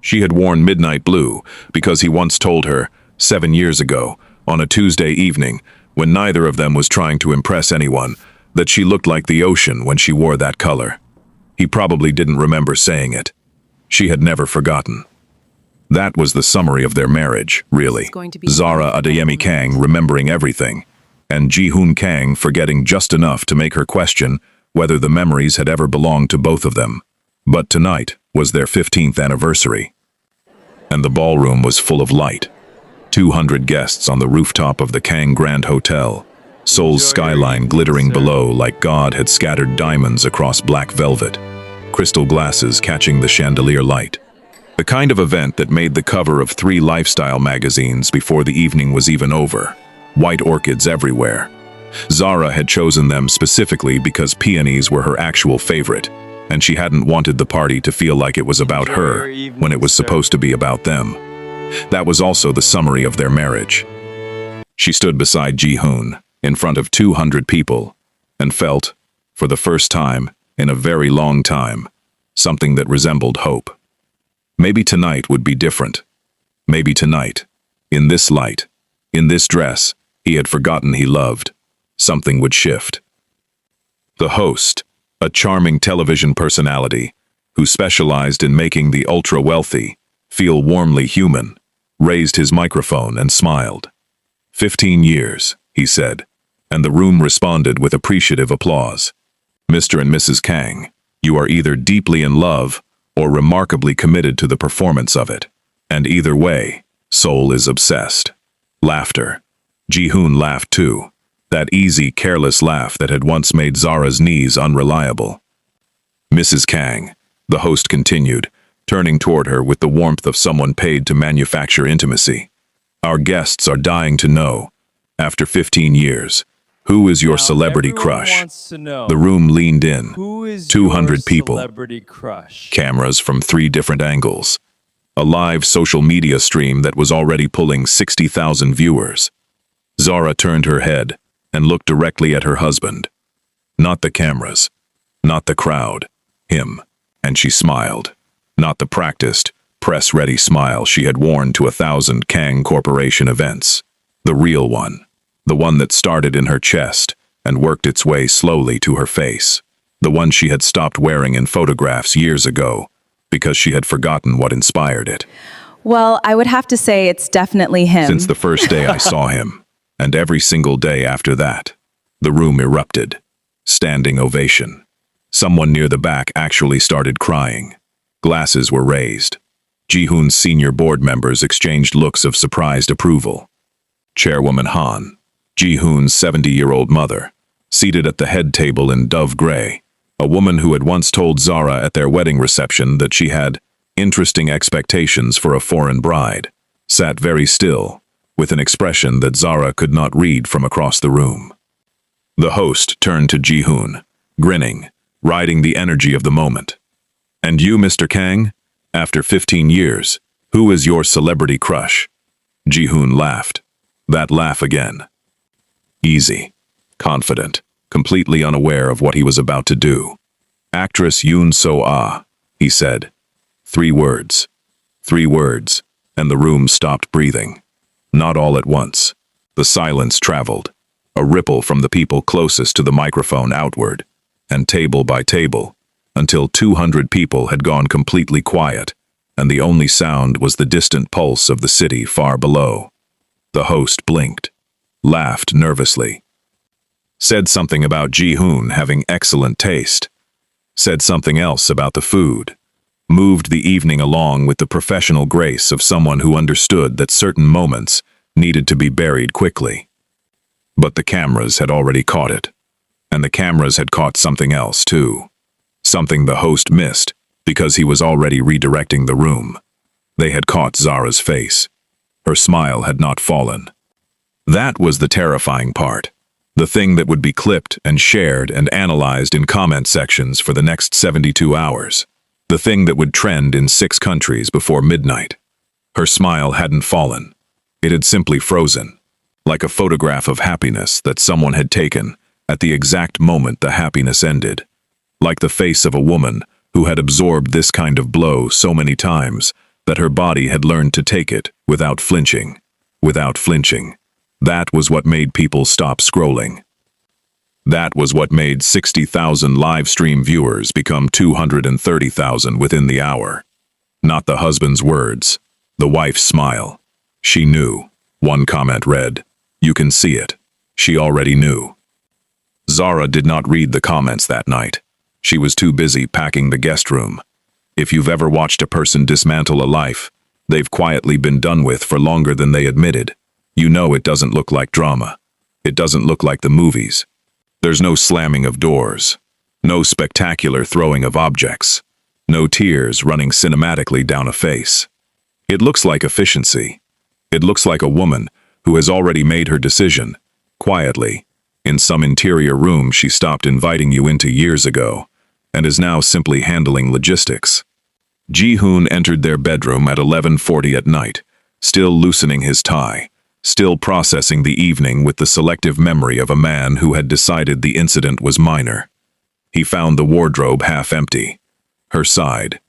She had worn midnight blue because he once told her, 7 years ago, on a Tuesday evening, when neither of them was trying to impress anyone, that she looked like the ocean when she wore that color. He probably didn't remember saying it. She had never forgotten. That was the summary of their marriage, really. Zara Adeyemi-Kang remembering everything, and Ji-Hoon Kang forgetting just enough to make her question whether the memories had ever belonged to both of them. But tonight was their 15th anniversary, and the ballroom was full of light. 200 guests on the rooftop of the Kang Grand Hotel, Seoul's skyline glittering below like God had scattered diamonds across black velvet, crystal glasses catching the chandelier light. The kind of event that made the cover of 3 lifestyle magazines before the evening was even over. White orchids everywhere. Zara had chosen them specifically because peonies were her actual favorite, and she hadn't wanted the party to feel like it was about her when it was supposed to be about them. That was also the summary of their marriage. She stood beside Ji-Hoon, in front of 200 people, and felt, for the first time in a very long time, something that resembled hope. Maybe tonight would be different. Maybe tonight, in this light, in this dress he had forgotten he loved, something would shift. The host, a charming television personality who specialized in making the ultra-wealthy feel warmly human, raised his microphone and smiled. 15 years, he said, and the room responded with appreciative applause. Mr. and Mrs. Kang, you are either deeply in love or remarkably committed to the performance of it. And either way, Seoul is obsessed. Laughter. Ji-Hoon laughed too, that easy, careless laugh that had once made Zara's knees unreliable. Mrs. Kang, the host continued, turning toward her with the warmth of someone paid to manufacture intimacy. Our guests are dying to know, after 15 years, who is your celebrity crush? The room leaned in. 200 people. Cameras from 3 different angles. A live social media stream that was already pulling 60,000 viewers. Zara turned her head and looked directly at her husband. Not the cameras. Not the crowd. Him. And she smiled. Not the practiced, press-ready smile she had worn to 1,000 Kang Corporation events. The real one. The one that started in her chest and worked its way slowly to her face. The one she had stopped wearing in photographs years ago because she had forgotten what inspired it. Well, I would have to say it's definitely him. Since the first day I saw him, and every single day after that, the room erupted. Standing ovation. Someone near the back actually started crying. Glasses were raised. Ji-Hoon's senior board members exchanged looks of surprised approval. Chairwoman Han, Ji-Hoon's 70-year-old mother, seated at the head table in dove gray, a woman who had once told Zara at their wedding reception that she had interesting expectations for a foreign bride, sat very still, with an expression that Zara could not read from across the room. The host turned to Ji-Hoon, grinning, riding the energy of the moment. And you, Mr. Kang? After 15 years, who is your celebrity crush? Ji-Hoon laughed. That laugh again. Easy, confident, completely unaware of what he was about to do. Actress Yoon So-ah, he said. 3 words. 3 words, and the room stopped breathing. Not all at once. The silence traveled, a ripple from the people closest to the microphone outward, and table by table, until 200 people had gone completely quiet, and the only sound was the distant pulse of the city far below. The host blinked, laughed nervously, said something about Ji-Hoon having excellent taste, said something else about the food, moved the evening along with the professional grace of someone who understood that certain moments needed to be buried quickly. But the cameras had already caught it, and the cameras had caught something else too, something the host missed because he was already redirecting the room. They had caught Zara's face. Her smile had not fallen. That was the terrifying part, the thing that would be clipped and shared and analyzed in comment sections for the next 72 hours, the thing that would trend in 6 countries before midnight. Her smile hadn't fallen. It had simply frozen, like a photograph of happiness that someone had taken at the exact moment the happiness ended, like the face of a woman who had absorbed this kind of blow so many times that her body had learned to take it without flinching. Without flinching. That was what made people stop scrolling. That was what made 60,000 live stream viewers become 230,000 within the hour. Not the husband's words, the wife's smile. She knew. One comment read, "You can see it." She already knew. Zara did not read the comments that night. She was too busy packing the guest room. If you've ever watched a person dismantle a life they've quietly been done with for longer than they admitted, you know it doesn't look like drama. It doesn't look like the movies. There's no slamming of doors, no spectacular throwing of objects, no tears running cinematically down a face. It looks like efficiency. It looks like a woman who has already made her decision, quietly, in some interior room she stopped inviting you into years ago, and is now simply handling logistics. Ji-Hoon entered their bedroom at 11:40 at night, still loosening his tie, still processing the evening with the selective memory of a man who had decided the incident was minor. He found the wardrobe half empty. Her side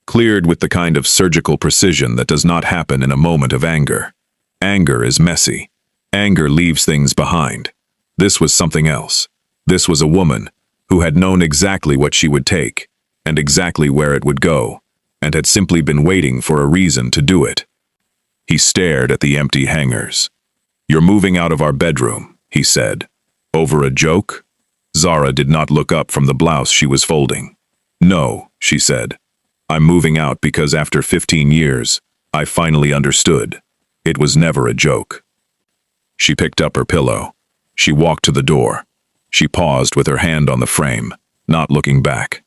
cleared with the kind of surgical precision that does not happen in a moment of anger. Anger is messy. Anger leaves things behind. This was something else. This was a woman who had known exactly what she would take, and exactly where it would go, and had simply been waiting for a reason to do it. He stared at the empty hangers. "You're moving out of our bedroom," he said. "Over a joke?" Zara did not look up from the blouse she was folding. "No," she said. "I'm moving out because after 15 years, I finally understood. It was never a joke." She picked up her pillow. She walked to the door. She paused with her hand on the frame, not looking back.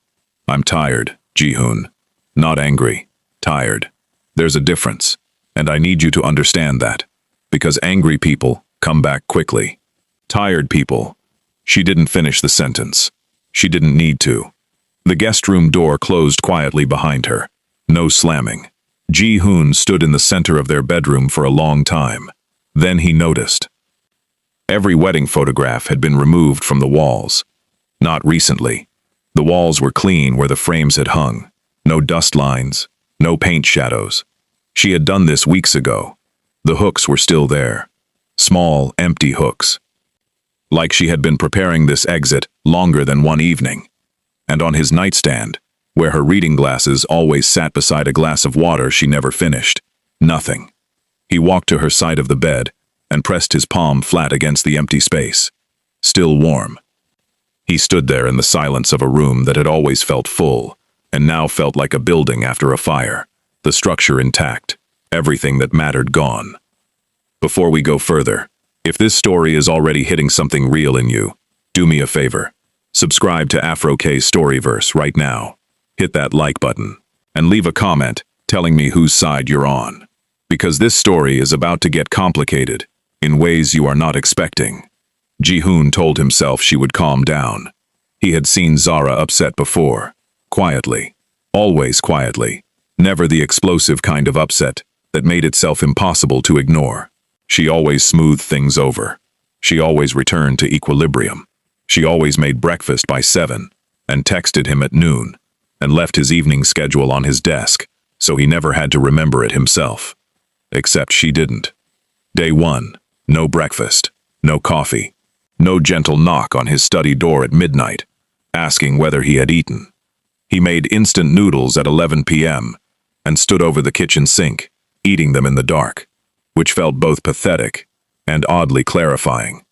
"I'm tired, Ji-Hoon. Not angry. Tired. There's a difference, and I need you to understand that, because angry people come back quickly. Tired people." She didn't finish the sentence. She didn't need to. The guest room door closed quietly behind her. No slamming. Ji-Hoon stood in the center of their bedroom for a long time. Then he noticed. Every wedding photograph had been removed from the walls. Not recently. The walls were clean where the frames had hung. No dust lines, no paint shadows. She had done this weeks ago. The hooks were still there. Small, empty hooks. Like she had been preparing this exit longer than one evening. And on his nightstand, where her reading glasses always sat beside a glass of water she never finished, nothing. He walked to her side of the bed and pressed his palm flat against the empty space. Still warm. He stood there in the silence of a room that had always felt full, and now felt like a building after a fire, the structure intact, everything that mattered gone. Before we go further, if this story is already hitting something real in you, do me a favor. Subscribe to Afro-K Storyverse right now. Hit that like button, and leave a comment telling me whose side you're on. Because this story is about to get complicated, in ways you are not expecting. Ji-Hoon told himself she would calm down. He had seen Zara upset before. Quietly. Always quietly. Never the explosive kind of upset that made itself impossible to ignore. She always smoothed things over. She always returned to equilibrium. She always made breakfast by 7, and texted him at noon, and left his evening schedule on his desk, so he never had to remember it himself. Except she didn't. Day 1, no breakfast, no coffee, no gentle knock on his study door at midnight, asking whether he had eaten. He made instant noodles at 11 p.m. and stood over the kitchen sink, eating them in the dark, which felt both pathetic and oddly clarifying.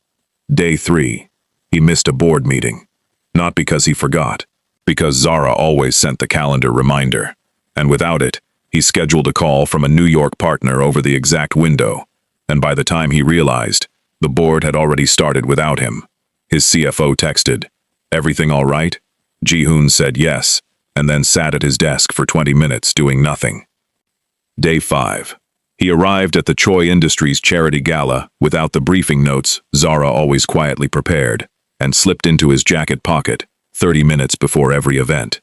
Day 3, he missed a board meeting. Not because he forgot, because Zara always sent the calendar reminder, and without it, he scheduled a call from a New York partner over the exact window, and by the time he realized, the board had already started without him. His CFO texted, "Everything all right?" Ji-Hoon said yes, and then sat at his desk for 20 minutes doing nothing. Day 5. He arrived at the Choi Industries charity gala without the briefing notes Zara always quietly prepared, and slipped into his jacket pocket 30 minutes before every event.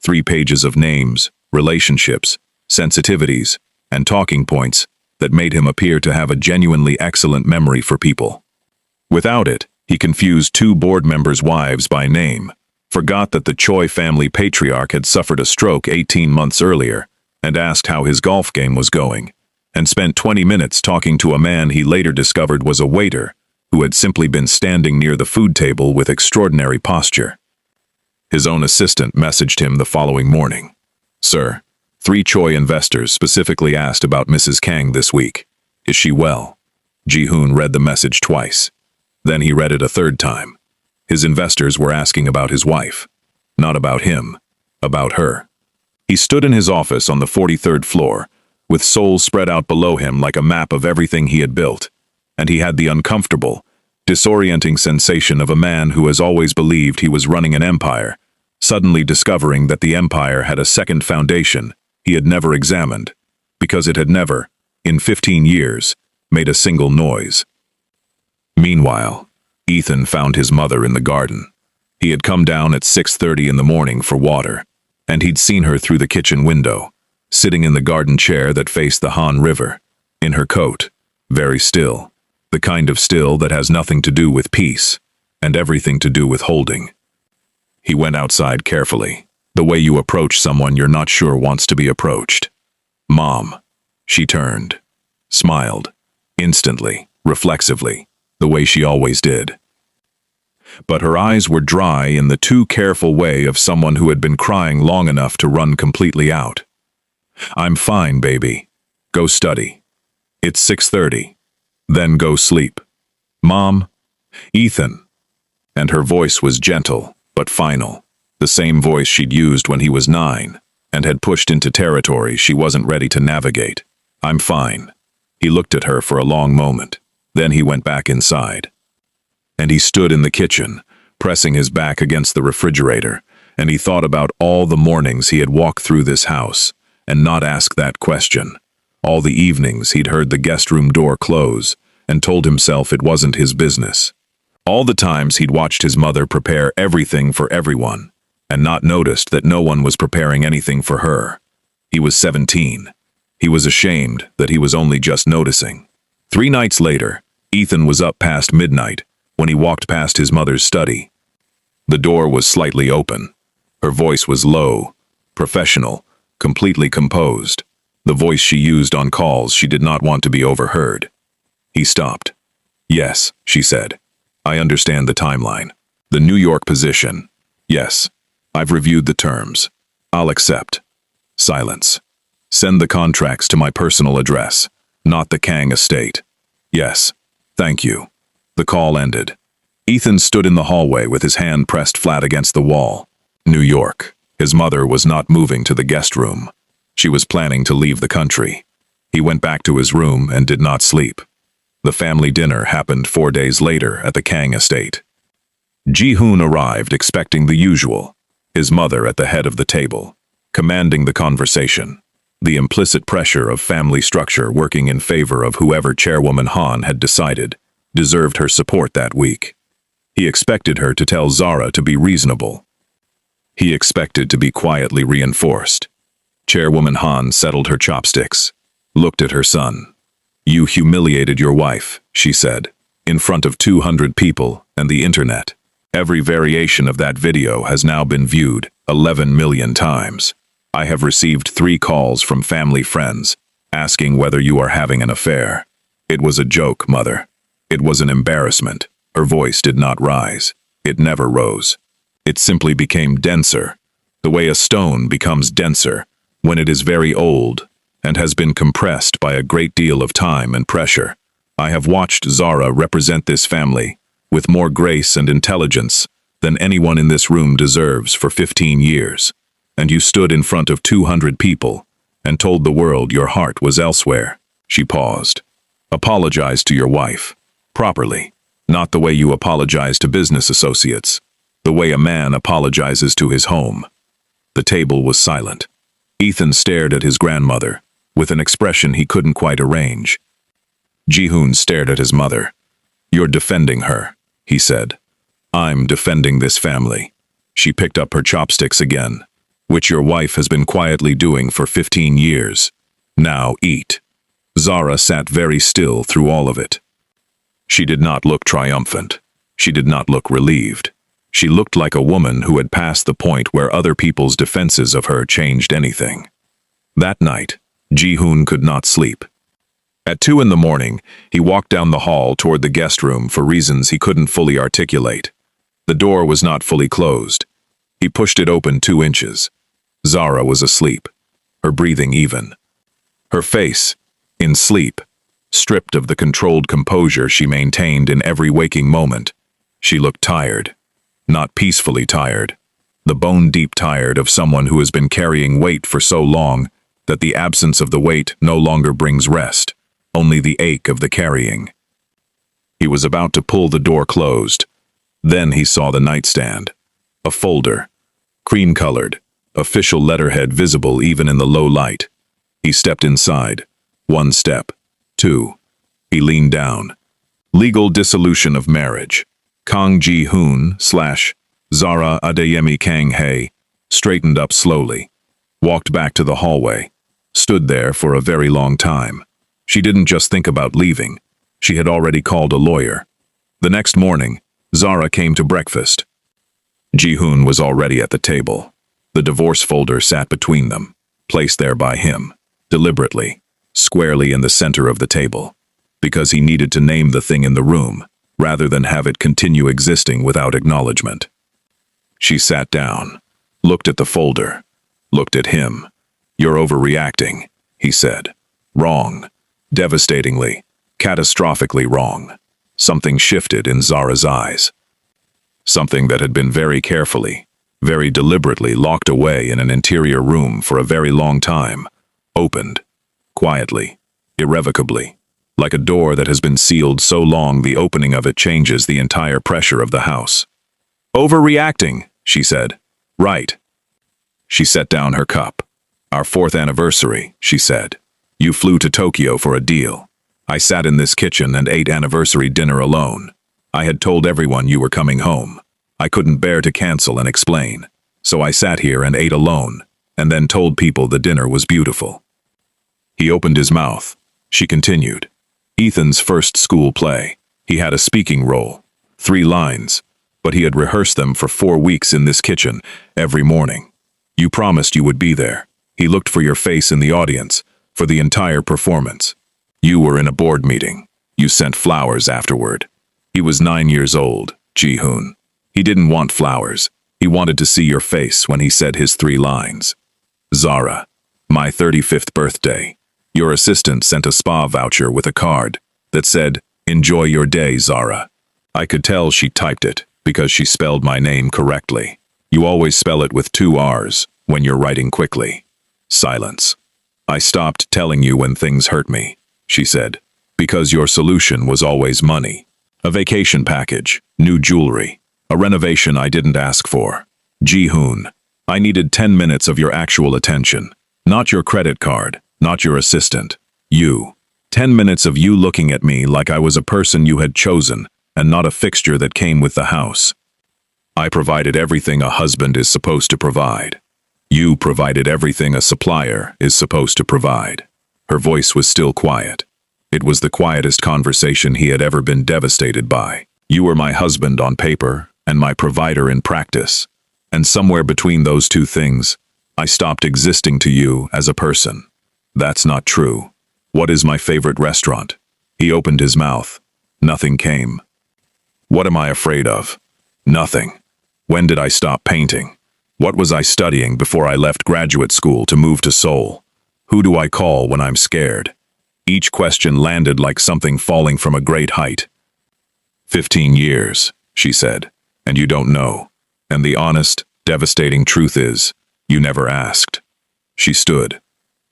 3 pages of names, relationships, sensitivities, and talking points that made him appear to have a genuinely excellent memory for people. Without it, he confused 2 board members' wives by name, forgot that the Choi family patriarch had suffered a stroke 18 months earlier, and asked how his golf game was going, and spent 20 minutes talking to a man he later discovered was a waiter who had simply been standing near the food table with extraordinary posture. His own assistant messaged him the following morning. "Sir, 3 Choi investors specifically asked about Mrs. Kang this week. Is she well?" Ji-Hoon read the message twice. Then he read it a third time. His investors were asking about his wife. Not about him, about her. He stood in his office on the 43rd floor, with Seoul spread out below him like a map of everything he had built, and he had the uncomfortable, disorienting sensation of a man who has always believed he was running an empire, suddenly discovering that the empire had a second foundation he had never examined, because it had never, in 15 years, made a single noise. Meanwhile, Ethan found his mother in the garden. He had come down at 6:30 in the morning for water, and he'd seen her through the kitchen window, sitting in the garden chair that faced the Han River, in her coat, very still, the kind of still that has nothing to do with peace, and everything to do with holding. He went outside carefully, the way you approach someone you're not sure wants to be approached. "Mom." She turned, smiled, instantly, reflexively, the way she always did. But her eyes were dry in the too careful way of someone who had been crying long enough to run completely out. "I'm fine, baby. Go study. It's 6:30. Then go sleep. Mom." "Ethan." And her voice was gentle, but final, the same voice she'd used when he was 9, and had pushed into territory she wasn't ready to navigate. "I'm fine." He looked at her for a long moment. Then he went back inside. And he stood in the kitchen, pressing his back against the refrigerator, and he thought about all the mornings he had walked through this house and not asked that question, all the evenings he'd heard the guest room door close and told himself it wasn't his business, all the times he'd watched his mother prepare everything for everyone and not noticed that no one was preparing anything for her. He was 17. He was ashamed that he was only just noticing. 3 nights later, Ethan was up past midnight when he walked past his mother's study. The door was slightly open. Her voice was low, professional, completely composed, the voice she used on calls she did not want to be overheard. He stopped. "Yes," she said. "I understand the timeline. The New York position. Yes. I've reviewed the terms. I'll accept." Silence. "Send the contracts to my personal address, not the Kang estate." "Yes. Thank you." The call ended. Ethan stood in the hallway with his hand pressed flat against the wall. New York. His mother was not moving to the guest room. She was planning to leave the country. He went back to his room and did not sleep. The family dinner happened 4 days later at the Kang estate. Ji-Hoon arrived expecting the usual, his mother at the head of the table, commanding the conversation, the implicit pressure of family structure working in favor of whoever Chairwoman Han had decided deserved her support that week. He expected her to tell Zara to be reasonable. He expected to be quietly reinforced. Chairwoman Han settled her chopsticks, looked at her son. "You humiliated your wife," she said, "in front of 200 people and the internet. Every variation of that video has now been viewed 11 million times. I have received 3 calls from family friends asking whether you are having an affair. It was a joke, mother. It was an embarrassment." Her voice did not rise. It never rose. It simply became denser, the way a stone becomes denser when it is very old and has been compressed by a great deal of time and pressure. I have watched Zara represent this family with more grace and intelligence than anyone in this room deserves for 15 years. And you stood in front of 200 people and told the world your heart was elsewhere. She paused. "Apologize to your wife. Properly. Not the way you apologize to business associates. The way a man apologizes to his home." The table was silent. Ethan stared at his grandmother, with an expression he couldn't quite arrange. Ji-Hoon stared at his mother. "You're defending her," he said. "I'm defending this family." She picked up her chopsticks again, which your wife has been quietly doing for 15 years. "Now eat." Zara sat very still through all of it. She did not look triumphant. She did not look relieved. She looked like a woman who had passed the point where other people's defenses of her changed anything. That night, Ji-Hoon could not sleep. At 2 in the morning, he walked down the hall toward the guest room for reasons he couldn't fully articulate. The door was not fully closed. He pushed it open 2 inches. Zara was asleep, her breathing even. Her face, in sleep, stripped of the controlled composure she maintained in every waking moment. She looked tired, not peacefully tired, the bone-deep tired of someone who has been carrying weight for so long that the absence of the weight no longer brings rest, only the ache of the carrying. He was about to pull the door closed. Then he saw the nightstand. A folder, cream-colored, official letterhead visible even in the low light. He stepped inside. 1 step. 2. He leaned down. Legal dissolution of marriage. Kang Ji-Hoon / Zara Adeyemi-Kang straightened up slowly, walked back to the hallway, stood there for a very long time. She didn't just think about leaving. She had already called a lawyer. The next morning, Zara came to breakfast. Ji-Hoon was already at the table. The divorce folder sat between them, placed there by him, deliberately, squarely in the center of the table, because he needed to name the thing in the room, rather than have it continue existing without acknowledgement. She sat down, looked at the folder, looked at him. "You're overreacting," he said. "Wrong. Devastatingly, catastrophically wrong." Something shifted in Zara's eyes. Something that had been very carefully, very deliberately locked away in an interior room for a very long time, opened, quietly, irrevocably, like a door that has been sealed so long the opening of it changes the entire pressure of the house. "Overreacting," she said. "Right." She set down her cup. "Our 4th anniversary," she said. "You flew to Tokyo for a deal. I sat in this kitchen and ate anniversary dinner alone. I had told everyone you were coming home. I couldn't bear to cancel and explain. So I sat here and ate alone, and then told people the dinner was beautiful." He opened his mouth. She continued. "Ethan's first school play. He had a speaking role. 3 lines. But he had rehearsed them for 4 weeks in this kitchen, every morning. You promised you would be there. He looked for your face in the audience, for the entire performance. You were in a board meeting. You sent flowers afterward. He was 9 years old, Ji-Hoon. He didn't want flowers. He wanted to see your face when he said his 3 lines. Zara, my 35th birthday. Your assistant sent a spa voucher with a card that said, 'Enjoy your day, Zara.' I could tell she typed it because she spelled my name correctly. You always spell it with 2 R's when you're writing quickly." Silence. "I stopped telling you when things hurt me," she said, "because your solution was always money. A vacation package, new jewelry, a renovation I didn't ask for. Ji-Hoon, I needed 10 minutes of your actual attention. Not your credit card, not your assistant. You. 10 minutes of you looking at me like I was a person you had chosen and not a fixture that came with the house. I provided everything a husband is supposed to provide. You provided everything a supplier is supposed to provide." Her voice was still quiet. It was the quietest conversation he had ever been devastated by. "You were my husband on paper and my provider in practice. And somewhere between those 2 things, I stopped existing to you as a person. That's not true. What is my favorite restaurant?" He opened his mouth. Nothing came. "What am I afraid of? Nothing. When did I stop painting? What was I studying before I left graduate school to move to Seoul? Who do I call when I'm scared?" Each question landed like something falling from a great height. 15 years, she said, and you don't know. And the honest, devastating truth is, you never asked. She stood.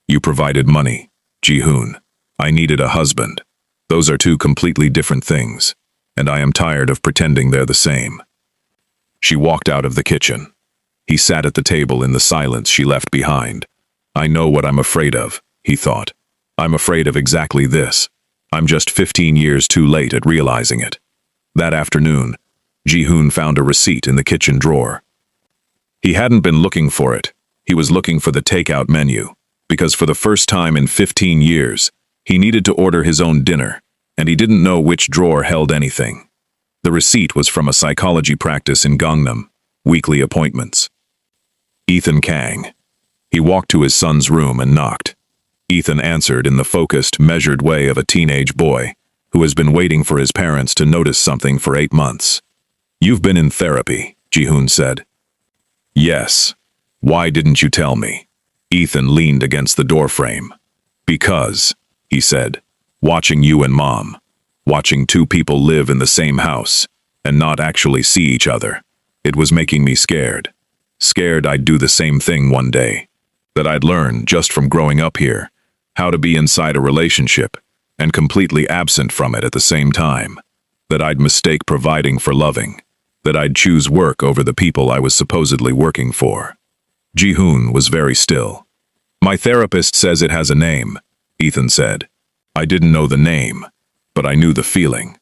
"You provided money, Ji-Hoon. I needed a husband. Those are 2 completely different things, and I am tired of pretending they're the same." She walked out of the kitchen. He sat at the table in the silence she left behind. "I know what I'm afraid of," he thought. "I'm afraid of exactly this. I'm just 15 years too late at realizing it." That afternoon, Ji-Hoon found a receipt in the kitchen drawer. He hadn't been looking for it. He was looking for the takeout menu, because for the first time in 15 years, he needed to order his own dinner, and he didn't know which drawer held anything. The receipt was from a psychology practice in Gangnam, weekly appointments. Ethan Kang. He walked to his son's room and knocked. Ethan answered in the focused, measured way of a teenage boy who has been waiting for his parents to notice something for 8 months. "You've been in therapy," Ji-Hoon said. "Yes. Why didn't you tell me?" Ethan leaned against the doorframe. "Because," he said, "watching you and Mom, watching two people live in the same house and not actually see each other, it was making me scared. Scared I'd do the same thing one day. That I'd learn, just from growing up here, how to be inside a relationship and completely absent from it at the same time. That I'd mistake providing for loving. That I'd choose work over the people I was supposedly working for." Ji-Hoon was very still. "My therapist says it has a name," Ethan said. "I didn't know the name, but I knew the feeling.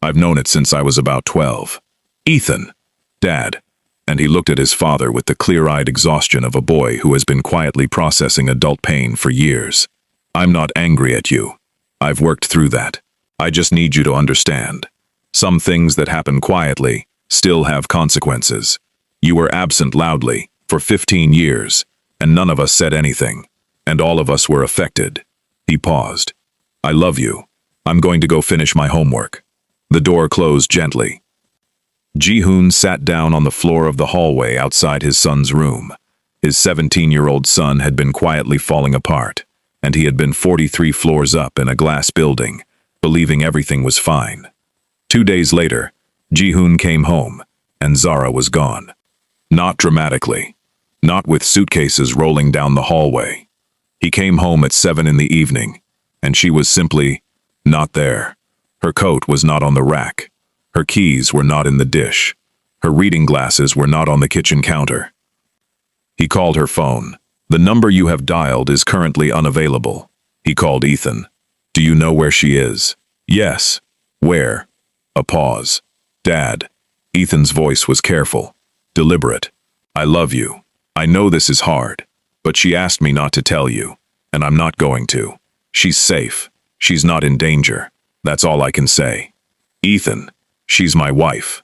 I've known it since I was about 12. Ethan, Dad." And he looked at his father with the clear-eyed exhaustion of a boy who has been quietly processing adult pain for years. "I'm not angry at you. I've worked through that. I just need you to understand. Some things that happen quietly still have consequences. You were absent loudly for 15 years, and none of us said anything, and all of us were affected." He paused. "I love you. I'm going to go finish my homework." The door closed gently. Ji-Hoon sat down on the floor of the hallway outside his son's room. His 17-year-old son had been quietly falling apart, and he had been 43 floors up in a glass building, believing everything was fine. 2 days later, Ji-Hoon came home, and Zara was gone. Not dramatically. Not with suitcases rolling down the hallway. He came home at 7 in the evening, and she was simply not there. Her coat was not on the rack. Her keys were not in the dish. Her reading glasses were not on the kitchen counter. He called her phone. "The number you have dialed is currently unavailable." He called Ethan. "Do you know where she is?" "Yes." "Where?" A pause. "Dad." Ethan's voice was careful, deliberate. "I love you. I know this is hard, but she asked me not to tell you, and I'm not going to. She's safe. She's not in danger. That's all I can say." "Ethan, she's my wife.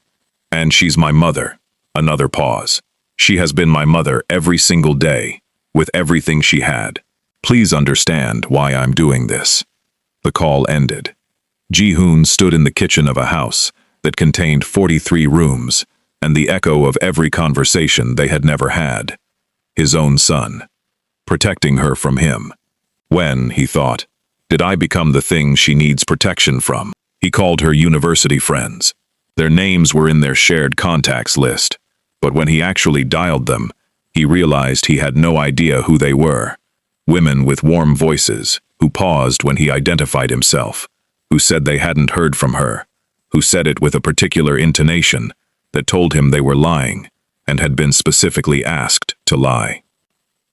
And she's my mother." Another pause. "She has been my mother every single day, with everything she had. Please understand why I'm doing this." The call ended. Ji-Hoon stood in the kitchen of a house that contained 43 rooms and the echo of every conversation they had never had. His own son, protecting her from him. When, he thought, did I become the thing she needs protection from? He called her university friends. Their names were in their shared contacts list, but when he actually dialed them, he realized he had no idea who they were. Women with warm voices, who paused when he identified himself, who said they hadn't heard from her, who said it with a particular intonation that told him they were lying and had been specifically asked to lie.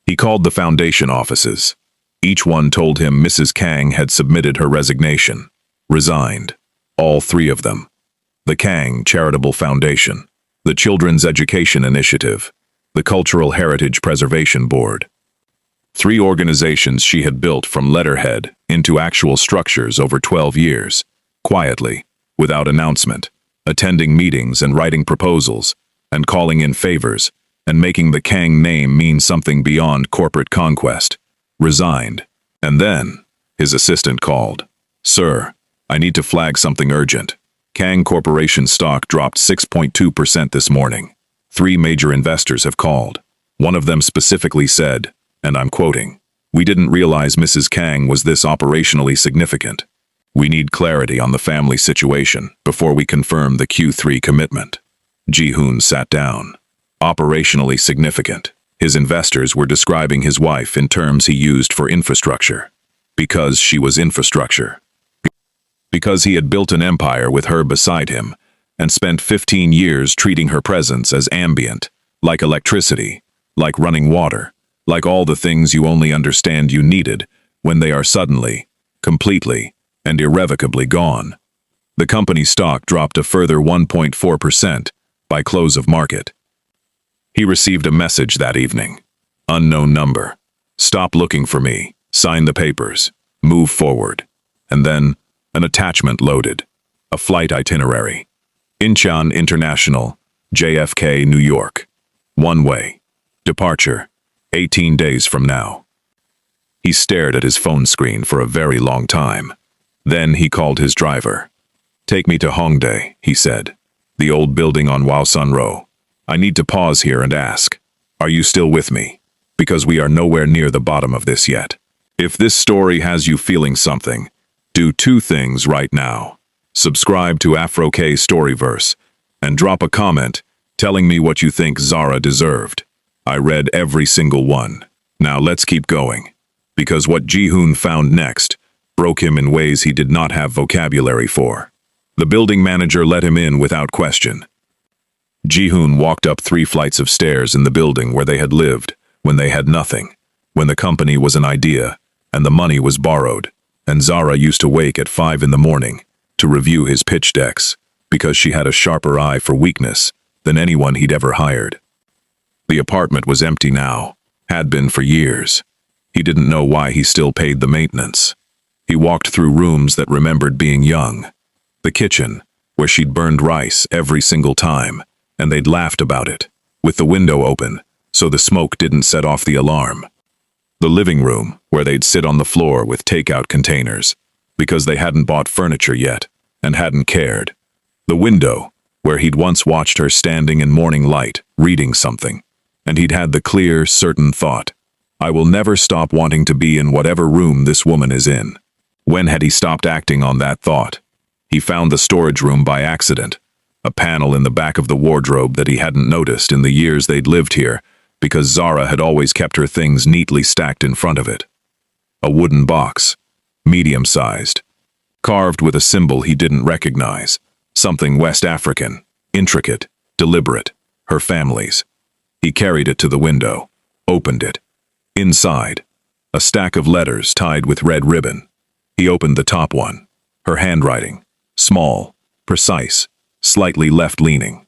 He called the foundation offices. Each one told him Mrs. Kang had submitted her resignation, resigned. All 3 of them. The Kang Charitable Foundation, the Children's Education Initiative, the Cultural Heritage Preservation Board. 3 organizations she had built from letterhead into actual structures over 12 years, quietly, without announcement, attending meetings and writing proposals, and calling in favors, and making the Kang name mean something beyond corporate conquest. Resigned. And then, his assistant called. "Sir, I need to flag something urgent. Kang Corporation stock dropped 6.2% this morning. 3 major investors have called. One of them specifically said, and I'm quoting, 'We didn't realize Mrs. Kang was this operationally significant. We need clarity on the family situation before we confirm the Q3 commitment.'" Ji-Hoon sat down. Operationally significant. His investors were describing his wife in terms he used for infrastructure. Because she was infrastructure. Because he had built an empire with her beside him, and spent 15 years treating her presence as ambient, like electricity, like running water, like all the things you only understand you needed when they are suddenly, completely, and irrevocably gone. The company stock dropped a further 1.4% by close of market. He received a message that evening. Unknown number. "Stop looking for me. Sign the papers. Move forward." And then, an attachment loaded. A flight itinerary. Incheon International, JFK, New York. One way. Departure. 18 days from now. He stared at his phone screen for a very long time. Then he called his driver. "Take me to Hongdae," he said. "The old building on Waosun Road. I need to pause here and ask, are you still with me? Because we are nowhere near the bottom of this yet. If this story has you feeling something, do two things right now. Subscribe to Afro-K Storyverse and drop a comment telling me what you think Zara deserved. I read every single one. Now let's keep going. Because what Ji-Hoon found next broke him in ways he did not have vocabulary for. The building manager let him in without question. Ji-Hoon walked up 3 flights of stairs in the building where they had lived when they had nothing, when the company was an idea and the money was borrowed, and Zara used to wake at 5 in the morning to review his pitch decks because she had a sharper eye for weakness than anyone he'd ever hired. The apartment was empty now, had been for years. He didn't know why he still paid the maintenance. He walked through rooms that remembered being young. The kitchen, where she'd burned rice every single time, and they'd laughed about it, with the window open, so the smoke didn't set off the alarm. The living room, where they'd sit on the floor with takeout containers, because they hadn't bought furniture yet, and hadn't cared. The window, where he'd once watched her standing in morning light, reading something, and he'd had the clear, certain thought, I will never stop wanting to be in whatever room this woman is in. When had he stopped acting on that thought? He found the storage room by accident, a panel in the back of the wardrobe that he hadn't noticed in the years they'd lived here, because Zara had always kept her things neatly stacked in front of it. A wooden box, medium-sized, carved with a symbol he didn't recognize, something West African, intricate, deliberate, her family's. He carried it to the window, opened it. Inside, a stack of letters tied with red ribbon. He opened the top one, her handwriting, small, precise, slightly left-leaning.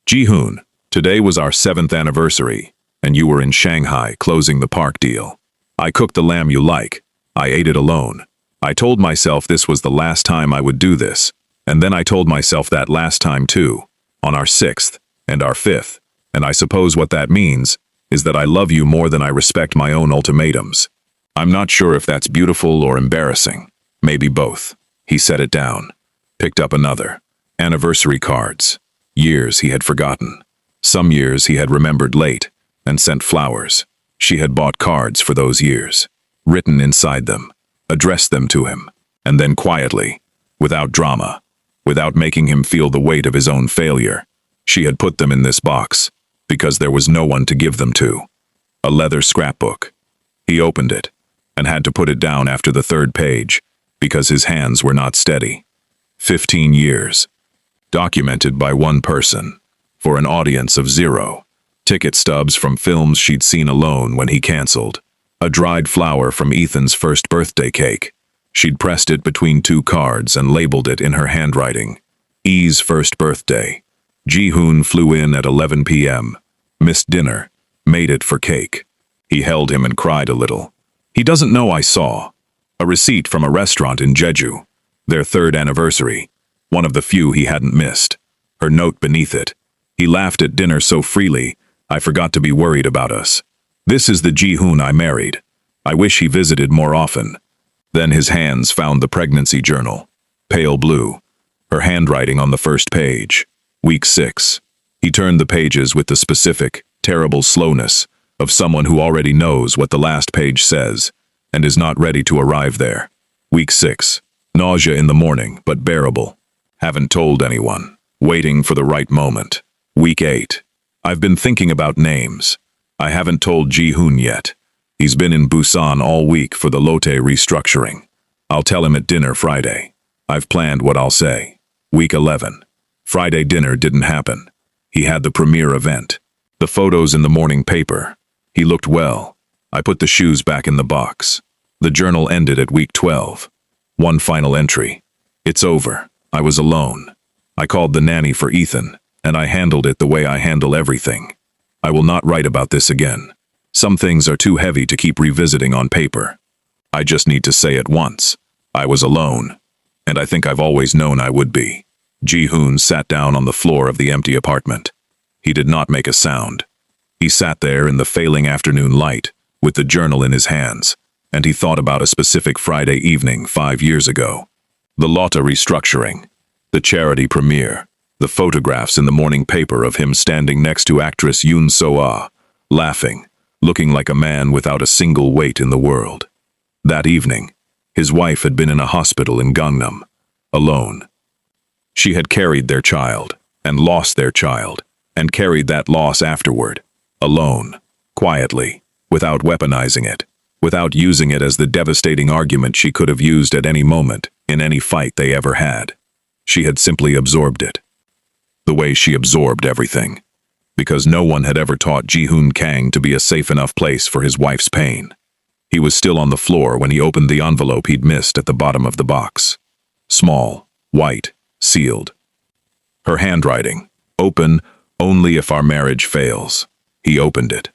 Ji-Hoon, today was our 7th anniversary, and you were in Shanghai closing the park deal. I cooked the lamb you like. I ate it alone. I told myself this was the last time I would do this, and then I told myself that last time too, on our 6th and our 5th, and I suppose what that means is that I love you more than I respect my own ultimatums. I'm not sure if that's beautiful or embarrassing. Maybe both. He set it down, picked up another. Anniversary cards. Years he had forgotten. Some years he had remembered late and sent flowers. She had bought cards for those years, written inside them, addressed them to him, and then quietly, without drama, without making him feel the weight of his own failure, she had put them in this box, because there was no one to give them to. A leather scrapbook. He opened it, and had to put it down after the 3rd page, because his hands were not steady. 15 years. Documented by one person, for an audience of 0. Ticket stubs from films she'd seen alone when he canceled. A dried flower from Ethan's first birthday cake. She'd pressed it between 2 cards and labeled it in her handwriting. E's first birthday. Ji-Hoon flew in at 11 p.m., missed dinner, made it for cake. He held him and cried a little. He doesn't know I saw. A receipt from a restaurant in Jeju. Their 3rd anniversary. One of the few he hadn't missed. Her note beneath it. He laughed at dinner so freely, I forgot to be worried about us. This is the Ji-Hoon I married. I wish he visited more often. Then his hands found the pregnancy journal. Pale blue. Her handwriting on the 1st page. Week 6. He turned the pages with the specific, terrible slowness of someone who already knows what the last page says and is not ready to arrive there. Week 6. Nausea in the morning, but bearable. Haven't told anyone. Waiting for the right moment. Week 8. I've been thinking about names. I haven't told Ji-Hoon yet. He's been in Busan all week for the Lotte restructuring. I'll tell him at dinner Friday. I've planned what I'll say. Week 11. Friday dinner didn't happen. He had the premiere event. The photos in the morning paper. He looked well. I put the shoes back in the box. The journal ended at week 12. One final entry. It's over. I was alone. I called the nanny for Ethan, and I handled it the way I handle everything. I will not write about this again. Some things are too heavy to keep revisiting on paper. I just need to say it once. I was alone, and I think I've always known I would be. Ji-Hoon sat down on the floor of the empty apartment. He did not make a sound. He sat there in the failing afternoon light, with the journal in his hands, and he thought about a specific Friday evening 5 years ago. The Lotte restructuring, the charity premiere, the photographs in the morning paper of him standing next to actress Yoon So-ah, laughing, looking like a man without a single weight in the world. That evening, his wife had been in a hospital in Gangnam, alone. She had carried their child, and lost their child, and carried that loss afterward, alone, quietly, without weaponizing it, without using it as the devastating argument she could have used at any moment, in any fight they ever had. She had simply absorbed it. The way she absorbed everything. Because no one had ever taught Ji-Hoon Kang to be a safe enough place for his wife's pain. He was still on the floor when he opened the envelope he'd missed at the bottom of the box. Small, white, sealed. Her handwriting, open only if our marriage fails. He opened it.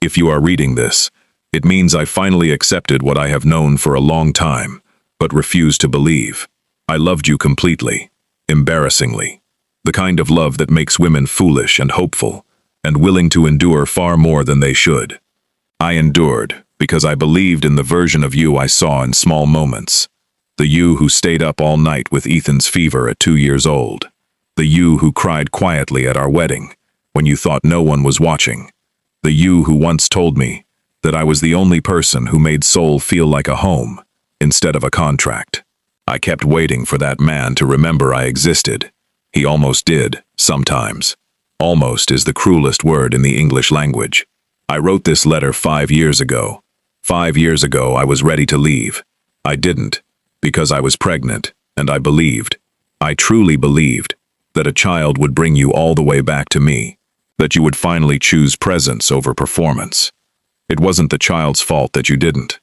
If you are reading this, it means I finally accepted what I have known for a long time, but refused to believe. I loved you completely, embarrassingly. The kind of love that makes women foolish and hopeful, and willing to endure far more than they should. I endured because I believed in the version of you I saw in small moments. The you who stayed up all night with Ethan's fever at 2 years old. The you who cried quietly at our wedding, when you thought no one was watching. The you who once told me that I was the only person who made Seoul feel like a home, instead of a contract. I kept waiting for that man to remember I existed. He almost did, sometimes. Almost is the cruelest word in the English language. I wrote this letter 5 years ago. 5 years ago I was ready to leave. I didn't, because I was pregnant, and I believed, I truly believed, that a child would bring you all the way back to me, that you would finally choose presence over performance. It wasn't the child's fault that you didn't.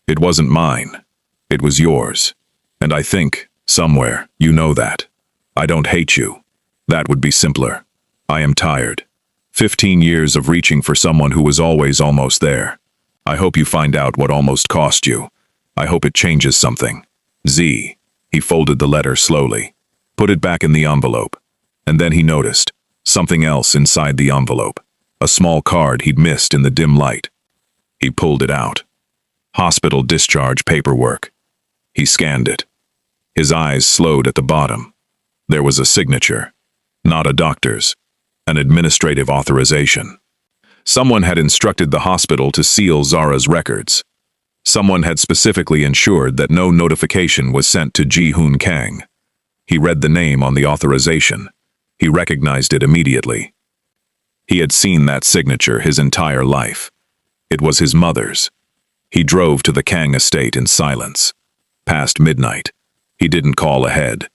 It wasn't mine. It was yours. And I think, somewhere, you know that. I don't hate you. That would be simpler. I am tired. 15 years of reaching for someone who was always almost there. I hope you find out what almost cost you. I hope it changes something. Z. He folded the letter slowly, put it back in the envelope, and then he noticed something else inside the envelope, a small card he'd missed in the dim light. He pulled it out. Hospital discharge paperwork. He scanned it. His eyes slowed at the bottom. There was a signature, not a doctor's, an administrative authorization. Someone had instructed the hospital to seal Zara's records. Someone had specifically ensured that no notification was sent to Ji-Hoon Kang. He read the name on the authorization. He recognized it immediately. He had seen that signature his entire life. It was his mother's. He drove to the Kang estate in silence. Past midnight. He didn't call ahead.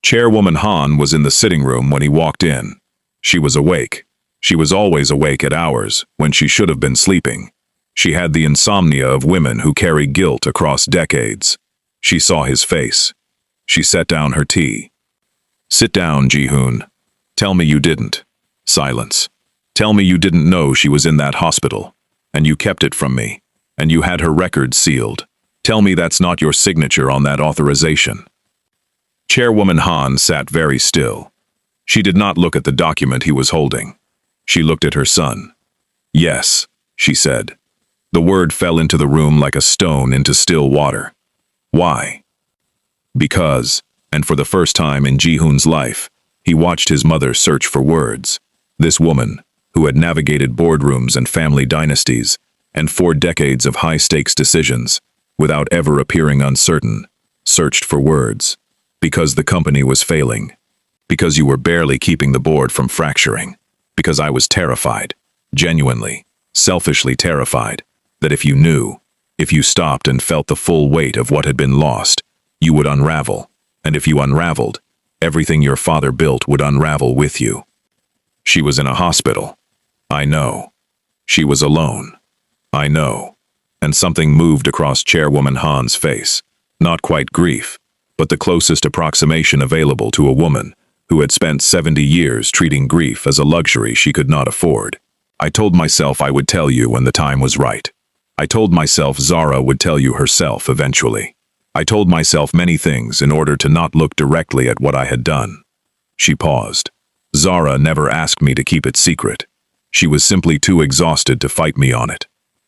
Chairwoman Han was in the sitting room when he walked in. She was awake. She was always awake at hours when she should have been sleeping. She had the insomnia of women who carry guilt across decades. She saw his face. She set down her tea. Sit down, Ji-Hoon. Tell me you didn't. Silence. Tell me you didn't know she was in that hospital, and you kept it from me, and you had her records sealed. Tell me that's not your signature on that authorization. Chairwoman Han sat very still. She did not look at the document he was holding. She looked at her son. Yes, she said. The word fell into the room like a stone into still water. Why? Because, and for the first time in Ji-Hoon's life, he watched his mother search for words. This woman, who had navigated boardrooms and family dynasties, and 4 decades of high-stakes decisions, without ever appearing uncertain, searched for words. Because the company was failing. Because you were barely keeping the board from fracturing. Because I was terrified, genuinely, selfishly terrified, that if you knew, if you stopped and felt the full weight of what had been lost, you would unravel, and if you unraveled, everything your father built would unravel with you. She was in a hospital. I know. She was alone. I know. And something moved across Chairwoman Han's face. Not quite grief, but the closest approximation available to a woman who had spent 70 years treating grief as a luxury she could not afford. I told myself I would tell you when the time was right. I told myself Zara would tell you herself eventually. I told myself many things in order to not look directly at what I had done. She paused. Zara never asked me to keep it secret. She was simply too exhausted to fight me on it.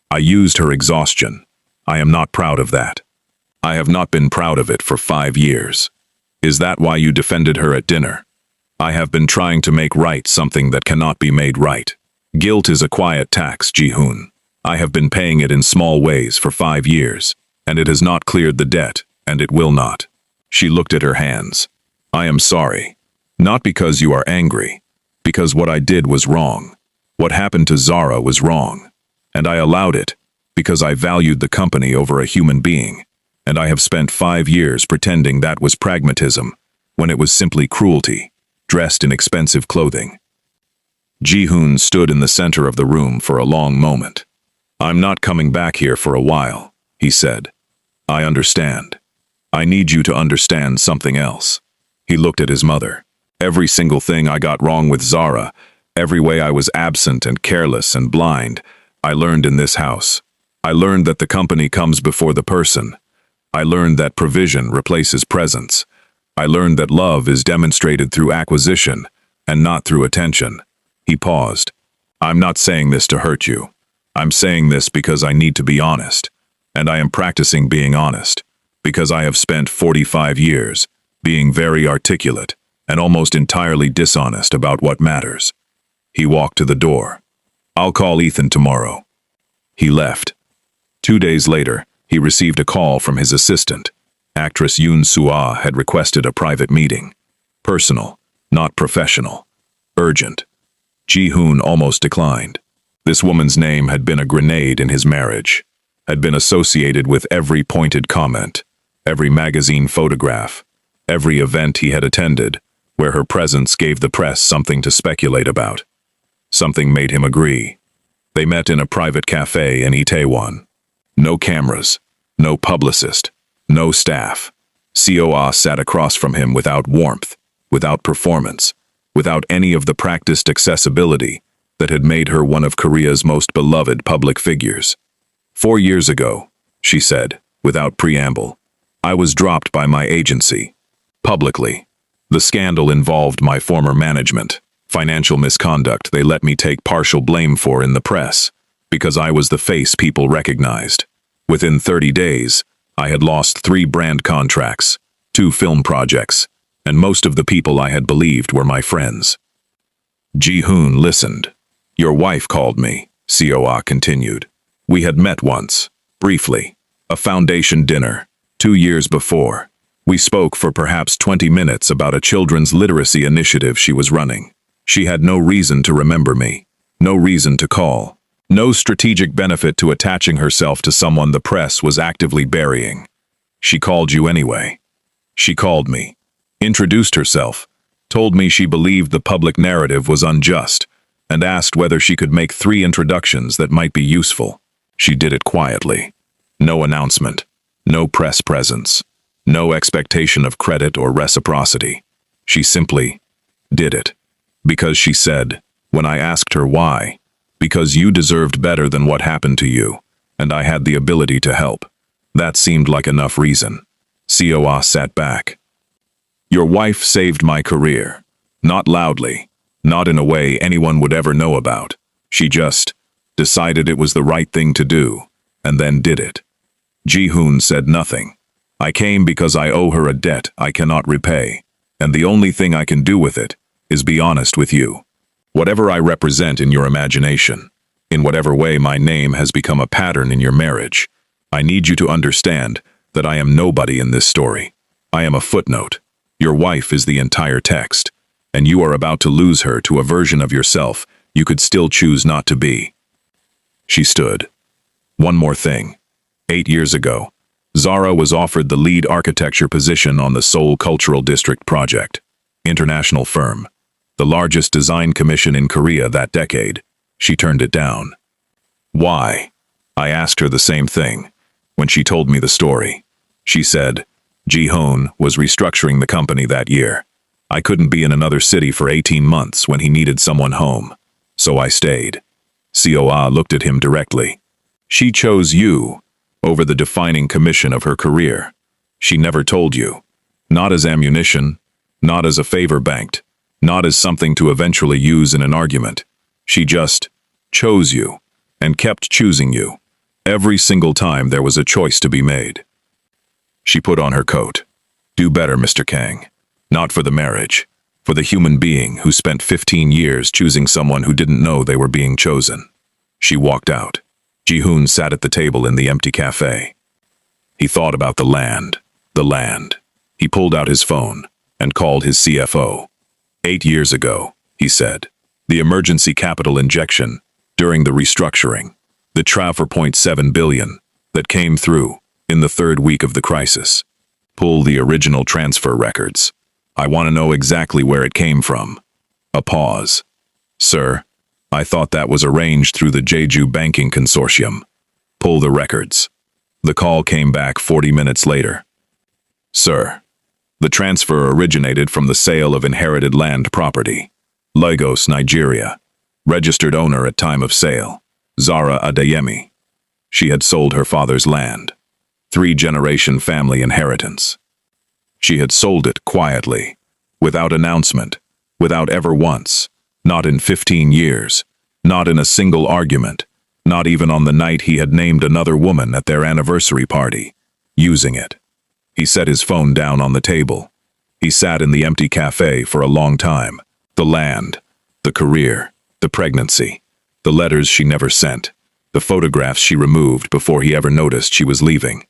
I used her exhaustion. I am not proud of that. I have not been proud of it for 5 years. Is that why you defended her at dinner? I have been trying to make right something that cannot be made right. Guilt is a quiet tax, Ji-Hoon. I have been paying it in small ways for 5 years, and it has not cleared the debt, and it will not. She looked at her hands. I am sorry. Not because you are angry. Because what I did was wrong. What happened to Zara was wrong. And I allowed it, because I valued the company over a human being. And I have spent 5 years pretending that was pragmatism, when it was simply cruelty, dressed in expensive clothing. Ji-Hoon stood in the center of the room for a long moment. I'm not coming back here for a while, he said. I understand. I need you to understand something else. He looked at his mother. Every single thing I got wrong with Zara, every way I was absent and careless and blind, I learned in this house. I learned that the company comes before the person. I learned that provision replaces presence. I learned that love is demonstrated through acquisition and not through attention. He paused. I'm not saying this to hurt you. I'm saying this because I need to be honest. And I am practicing being honest, because I have spent 45 years being very articulate and almost entirely dishonest about what matters. He walked to the door. I'll call Ethan tomorrow. He left. 2 days later, he received a call from his assistant. Actress Yoon Soo-ah had requested a private meeting. Personal, not professional. Urgent. Ji-Hoon almost declined. This woman's name had been a grenade in his marriage, had been associated with every pointed comment, every magazine photograph, every event he had attended, where her presence gave the press something to speculate about. Something made him agree. They met in a private cafe in Itaewon. No cameras, no publicist, no staff. COA sat across from him without warmth, without performance, without any of the practiced accessibility that had made her one of Korea's most beloved public figures. 4 years ago, she said, without preamble, I was dropped by my agency. Publicly. The scandal involved my former management. Financial misconduct they let me take partial blame for in the press, because I was the face people recognized. Within 30 days, I had lost 3 brand contracts, 2 film projects, and most of the people I had believed were my friends. Ji-Hoon listened. Your wife called me, COA continued. We had met once, briefly, a foundation dinner, 2 years before. We spoke for perhaps 20 minutes about a children's literacy initiative she was running. She had no reason to remember me, no reason to call, no strategic benefit to attaching herself to someone the press was actively burying. She called you anyway. She called me, introduced herself, told me she believed the public narrative was unjust, and asked whether she could make 3 introductions that might be useful. She did it quietly. No announcement, no press presence, no expectation of credit or reciprocity. She simply did it. Because she said, when I asked her why, because you deserved better than what happened to you, and I had the ability to help. That seemed like enough reason. COA sat back. Your wife saved my career. Not loudly, not in a way anyone would ever know about. She just decided it was the right thing to do, and then did it. Ji-Hoon said nothing. I came because I owe her a debt I cannot repay, and the only thing I can do with it is be honest with you. Whatever I represent in your imagination, in whatever way my name has become a pattern in your marriage, I need you to understand that I am nobody in this story. I am a footnote. Your wife is the entire text, and you are about to lose her to a version of yourself you could still choose not to be. She stood. One more thing. 8 years ago, Zara was offered the lead architecture position on the Seoul Cultural District project. International firm. The largest design commission in Korea that decade. She turned it down. Why? I asked her the same thing. When she told me the story, she said, Ji-Hoon was restructuring the company that year. I couldn't be in another city for 18 months when he needed someone home. So I stayed. COA looked at him directly. She chose you over the defining commission of her career. She never told you. Not as ammunition, not as a favor banked, not as something to eventually use in an argument. She just chose you, and kept choosing you, every single time there was a choice to be made. She put on her coat. Do better, Mr. Kang. Not for the marriage, for the human being who spent 15 years choosing someone who didn't know they were being chosen. She walked out. Ji-Hoon sat at the table in the empty cafe. He thought about the land. He pulled out his phone and called his CFO. 8 years ago, he said, the emergency capital injection during the restructuring, the $4.7 billion that came through in the 3rd week of the crisis. Pull the original transfer records. I want to know exactly where it came from. A pause. Sir, I thought that was arranged through the Jeju Banking Consortium. Pull the records. The call came back 40 minutes later. Sir, the transfer originated from the sale of inherited land property. Lagos, Nigeria. Registered owner at time of sale. Zara Adeyemi. She had sold her father's land. 3-generation family inheritance. She had sold it quietly, without announcement, without ever once, not in 15 years, not in a single argument, not even on the night he had named another woman at their anniversary party, using it. He set his phone down on the table. He sat in the empty cafe for a long time. The land, the career, the pregnancy, the letters she never sent, the photographs she removed before he ever noticed she was leaving.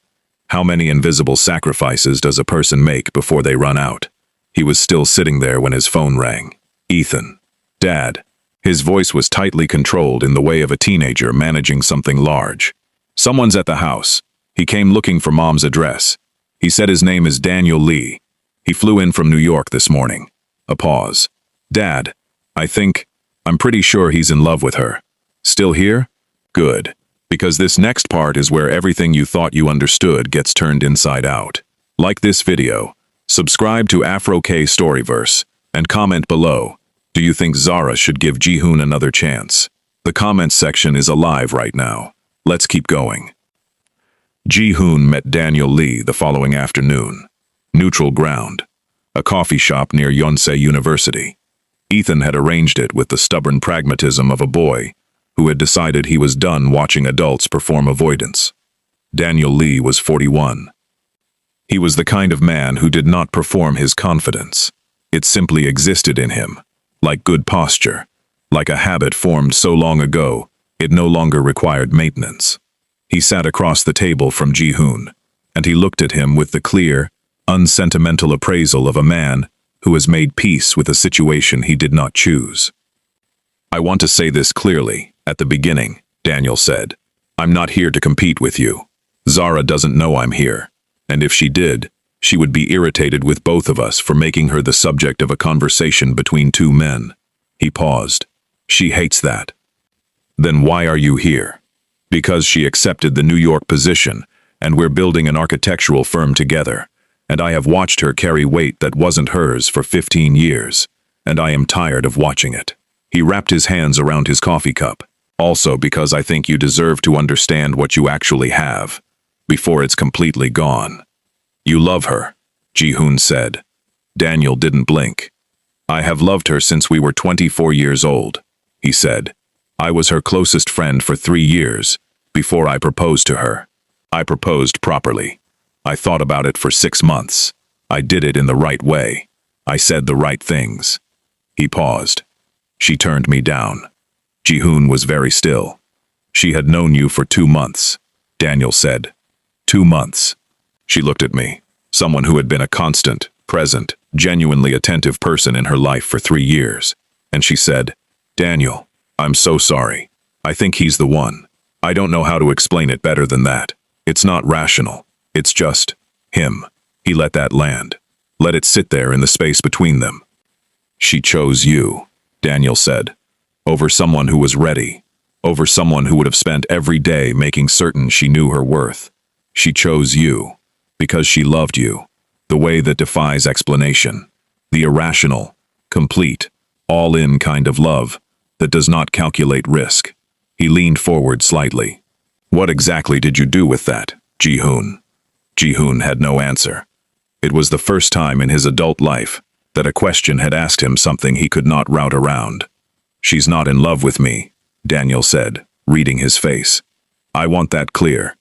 How many invisible sacrifices does a person make before they run out? He was still sitting there when his phone rang. Ethan. Dad. His voice was tightly controlled in the way of a teenager managing something large. Someone's at the house. He came looking for Mom's address. He said his name is Daniel Lee. He flew in from New York this morning. A pause. Dad, I'm pretty sure he's in love with her. Still here? Good. Because this next part is where everything you thought you understood gets turned inside out. Like this video, subscribe to Afro-K Storyverse, and comment below, do you think Zara should give Ji-Hoon another chance? The comments section is alive right now. Let's keep going. Ji-Hoon met Daniel Lee the following afternoon. Neutral ground. A coffee shop near Yonsei University. Ethan had arranged it with the stubborn pragmatism of a boy who had decided he was done watching adults perform avoidance. Daniel Lee was 41. He was the kind of man who did not perform his confidence. It simply existed in him, like good posture, like a habit formed so long ago, it no longer required maintenance. He sat across the table from Ji-Hoon, and he looked at him with the clear, unsentimental appraisal of a man who has made peace with a situation he did not choose. I want to say this clearly, at the beginning, Daniel said. I'm not here to compete with you. Zara doesn't know I'm here, and if she did, she would be irritated with both of us for making her the subject of a conversation between two men. He paused. She hates that. Then why are you here? Because she accepted the New York position, and we're building an architectural firm together, and I have watched her carry weight that wasn't hers for 15 years, and I am tired of watching it. He wrapped his hands around his coffee cup. Also because I think you deserve to understand what you actually have, before it's completely gone. You love her, Ji-Hoon said. Daniel didn't blink. I have loved her since we were 24 years old, he said. I was her closest friend for 3 years, before I proposed to her. I proposed properly. I thought about it for 6 months. I did it in the right way. I said the right things. He paused. She turned me down. Ji-Hoon was very still. She had known you for 2 months, Daniel said. 2 months. She looked at me, someone who had been a constant, present, genuinely attentive person in her life for 3 years. And she said, Daniel, I'm so sorry. I think he's the one. I don't know how to explain it better than that. It's not rational. It's just him. He let that land. Let it sit there in the space between them. She chose you, Daniel said. Over someone who was ready, over someone who would have spent every day making certain she knew her worth. She chose you, because she loved you, the way that defies explanation, the irrational, complete, all-in kind of love that does not calculate risk. He leaned forward slightly. What exactly did you do with that, Ji-Hoon? Ji-Hoon had no answer. It was the first time in his adult life that a question had asked him something he could not route around. She's not in love with me, Daniel said, reading his face. I want that clear.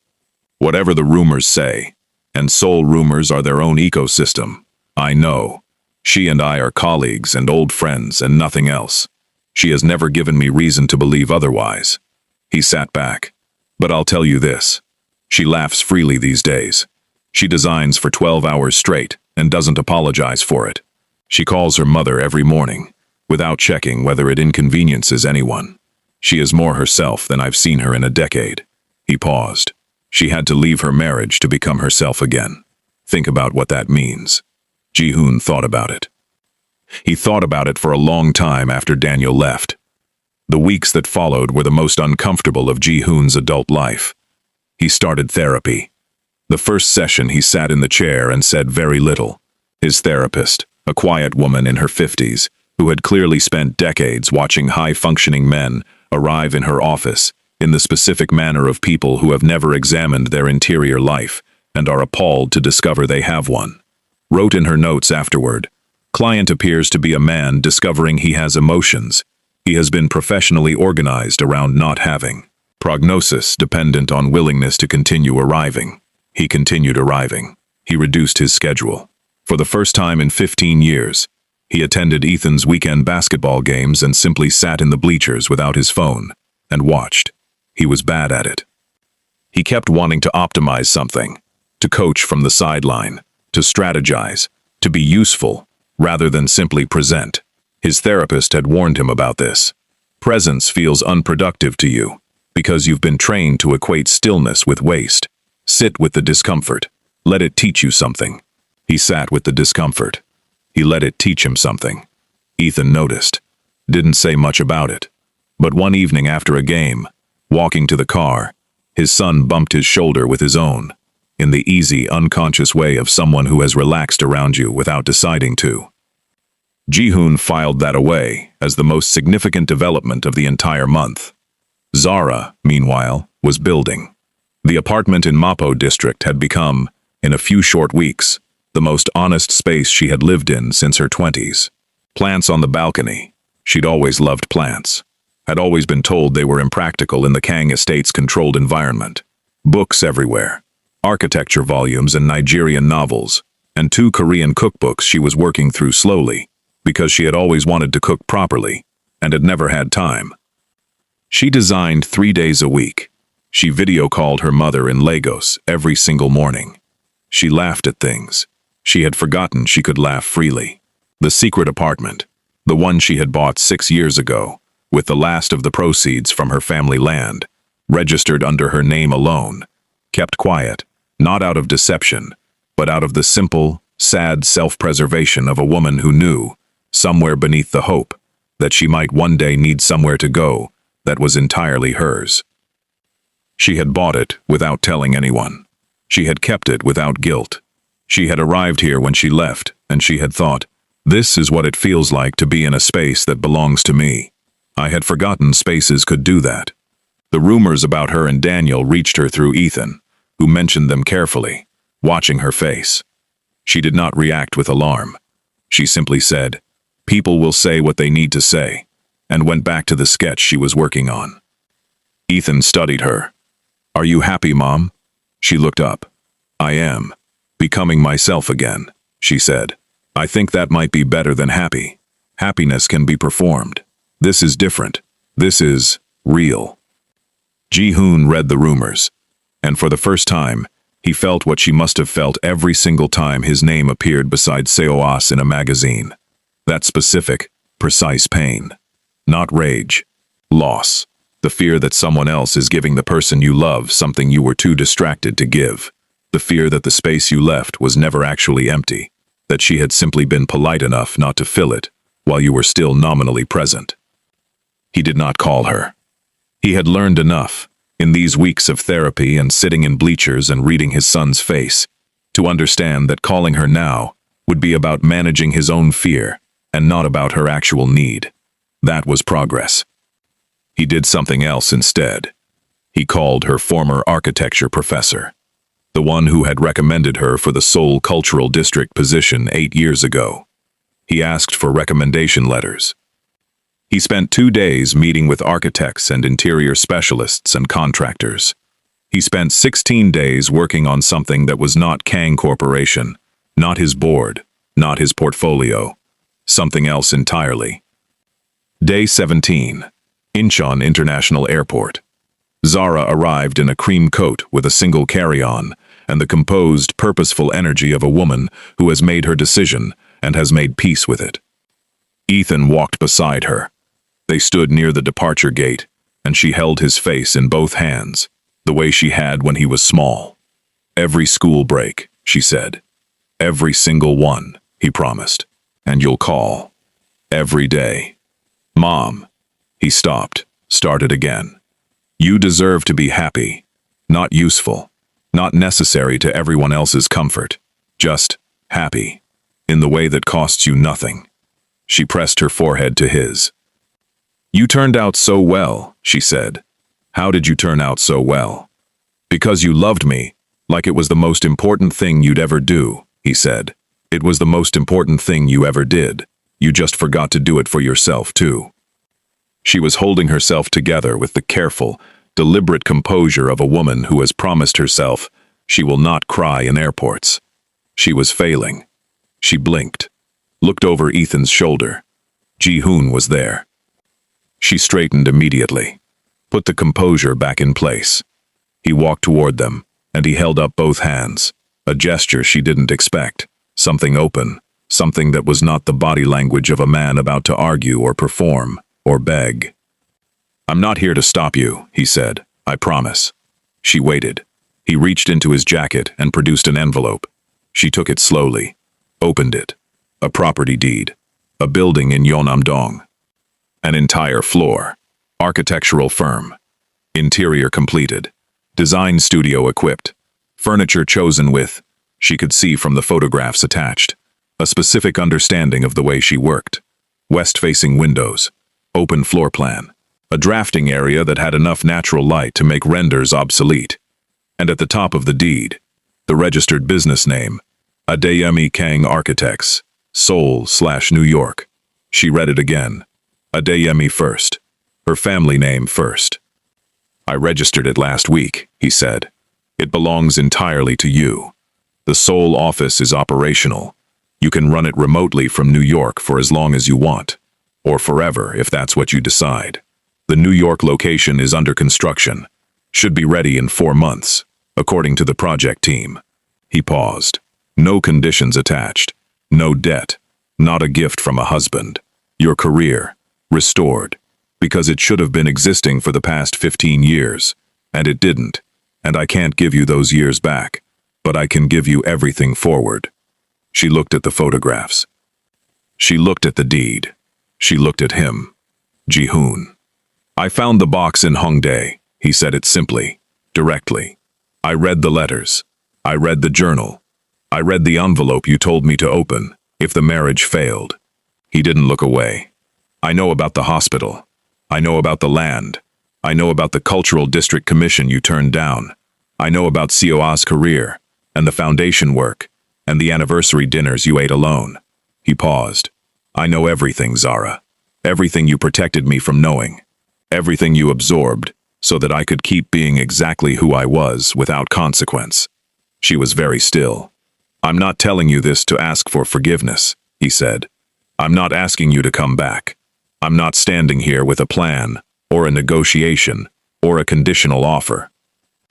Whatever the rumors say, and soul rumors are their own ecosystem, I know. She and I are colleagues and old friends and nothing else. She has never given me reason to believe otherwise. He sat back. But I'll tell you this. She laughs freely these days. She designs for 12 hours straight and doesn't apologize for it. She calls her mother every morning, without checking whether it inconveniences anyone. She is more herself than I've seen her in a decade. He paused. She had to leave her marriage to become herself again. Think about what that means. Ji-Hoon thought about it. He thought about it for a long time after Daniel left. The weeks that followed were the most uncomfortable of Ji-Hoon's adult life. He started therapy. The first session he sat in the chair and said very little. His therapist, a quiet woman in her 50s, who had clearly spent decades watching high-functioning men arrive in her office in the specific manner of people who have never examined their interior life and are appalled to discover they have one, wrote in her notes afterward, "Client appears to be a man discovering he has emotions. He has been professionally organized around not having. Prognosis dependent on willingness to continue arriving." He continued arriving. He reduced his schedule. For the first time in 15 years, he attended Ethan's weekend basketball games and simply sat in the bleachers without his phone and watched. He was bad at it. He kept wanting to optimize something, to coach from the sideline, to strategize, to be useful, rather than simply present. His therapist had warned him about this. Presence feels unproductive to you, because you've been trained to equate stillness with waste. Sit with the discomfort. Let it teach you something. He sat with the discomfort. He let it teach him something. Ethan noticed. Didn't say much about it. But one evening after a game, walking to the car, his son bumped his shoulder with his own, in the easy, unconscious way of someone who has relaxed around you without deciding to. Ji-Hoon filed that away as the most significant development of the entire month. Zara, meanwhile, was building. The apartment in Mapo district had become, in a few short weeks, the most honest space she had lived in since her 20s. Plants on the balcony. She'd always loved plants. Had always been told they were impractical in the Kang estate's controlled environment. Books everywhere. Architecture volumes and Nigerian novels, and 2 Korean cookbooks she was working through slowly, because she had always wanted to cook properly, and had never had time. She designed 3 days a week. She video called her mother in Lagos every single morning. She laughed at things. She had forgotten she could laugh freely. The secret apartment, the one she had bought 6 years ago, with the last of the proceeds from her family land, registered under her name alone, kept quiet, not out of deception, but out of the simple, sad self-preservation of a woman who knew, somewhere beneath the hope, that she might one day need somewhere to go that was entirely hers. She had bought it without telling anyone. She had kept it without guilt. She had arrived here when she left, and she had thought, this is what it feels like to be in a space that belongs to me. I had forgotten spaces could do that. The rumors about her and Daniel reached her through Ethan, who mentioned them carefully, watching her face. She did not react with alarm. She simply said, "People will say what they need to say," and went back to the sketch she was working on. Ethan studied her. "Are you happy, Mom?" She looked up. "I am. Becoming myself again," she said. "I think that might be better than happy. Happiness can be performed. This is different. This is real." Ji-Hoon read the rumors, and for the first time, he felt what she must have felt every single time his name appeared beside Seoas in a magazine. That specific, precise pain. Not rage. Loss. The fear that someone else is giving the person you love something you were too distracted to give. The fear that the space you left was never actually empty, that she had simply been polite enough not to fill it, while you were still nominally present. He did not call her. He had learned enough, in these weeks of therapy and sitting in bleachers and reading his son's face, to understand that calling her now would be about managing his own fear and not about her actual need. That was progress. He did something else instead. He called her former architecture professor, the one who had recommended her for the Seoul Cultural District position 8 years ago. He asked for recommendation letters. He spent 2 days meeting with architects and interior specialists and contractors. He spent 16 days working on something that was not Kang Corporation, not his board, not his portfolio, something else entirely. Day 17. Incheon International Airport. Zara arrived in a cream coat with a single carry-on and the composed, purposeful energy of a woman who has made her decision and has made peace with it. Ethan walked beside her. They stood near the departure gate, and she held his face in both hands, the way she had when he was small. "Every school break," she said. "Every single one," he promised. "And you'll call. Every day." "Mom." He stopped, started again. "You deserve to be happy, not useful, not necessary to everyone else's comfort. Just happy, in the way that costs you nothing." She pressed her forehead to his. "You turned out so well," she said. "How did you turn out so well?" "Because you loved me, like it was the most important thing you'd ever do," he said. "It was the most important thing you ever did. You just forgot to do it for yourself, too." She was holding herself together with the careful, deliberate composure of a woman who has promised herself she will not cry in airports. She was failing. She blinked, looked over Ethan's shoulder. Ji-Hoon was there. She straightened immediately, put the composure back in place. He walked toward them, and he held up both hands, a gesture she didn't expect, something open, something that was not the body language of a man about to argue or perform, or beg. "I'm not here to stop you," he said. "I promise." She waited. He reached into his jacket and produced an envelope. She took it slowly, opened it. A property deed. A building in Yeonnam-dong. An entire floor. Architectural firm. Interior completed. Design studio equipped. Furniture chosen with, she could see from the photographs attached, a specific understanding of the way she worked. West-facing windows. Open floor plan. A drafting area that had enough natural light to make renders obsolete. And at the top of the deed, the registered business name, Adeyemi-Kang Architects, Seoul/New York. She read it again. Adeyemi first. Her family name first. "I registered it last week," he said. "It belongs entirely to you. The Seoul office is operational. You can run it remotely from New York for as long as you want, or forever if that's what you decide. The New York location is under construction. Should be ready in 4 months, according to the project team." He paused. "No conditions attached. No debt. Not a gift from a husband. Your career, restored. Because it should have been existing for the past 15 years. And it didn't. And I can't give you those years back. But I can give you everything forward." She looked at the photographs. She looked at the deed. She looked at him. Ji-Hoon. "I found the box in Hongdae," he said it simply, directly. "I read the letters. I read the journal. I read the envelope you told me to open, if the marriage failed." He didn't look away. "I know about the hospital. I know about the land. I know about the Cultural District Commission you turned down. I know about Seoa's career, and the foundation work, and the anniversary dinners you ate alone." He paused. "I know everything, Zara. Everything you protected me from knowing. Everything you absorbed, so that I could keep being exactly who I was without consequence." She was very still. "I'm not telling you this to ask for forgiveness," he said. "I'm not asking you to come back. I'm not standing here with a plan, or a negotiation, or a conditional offer.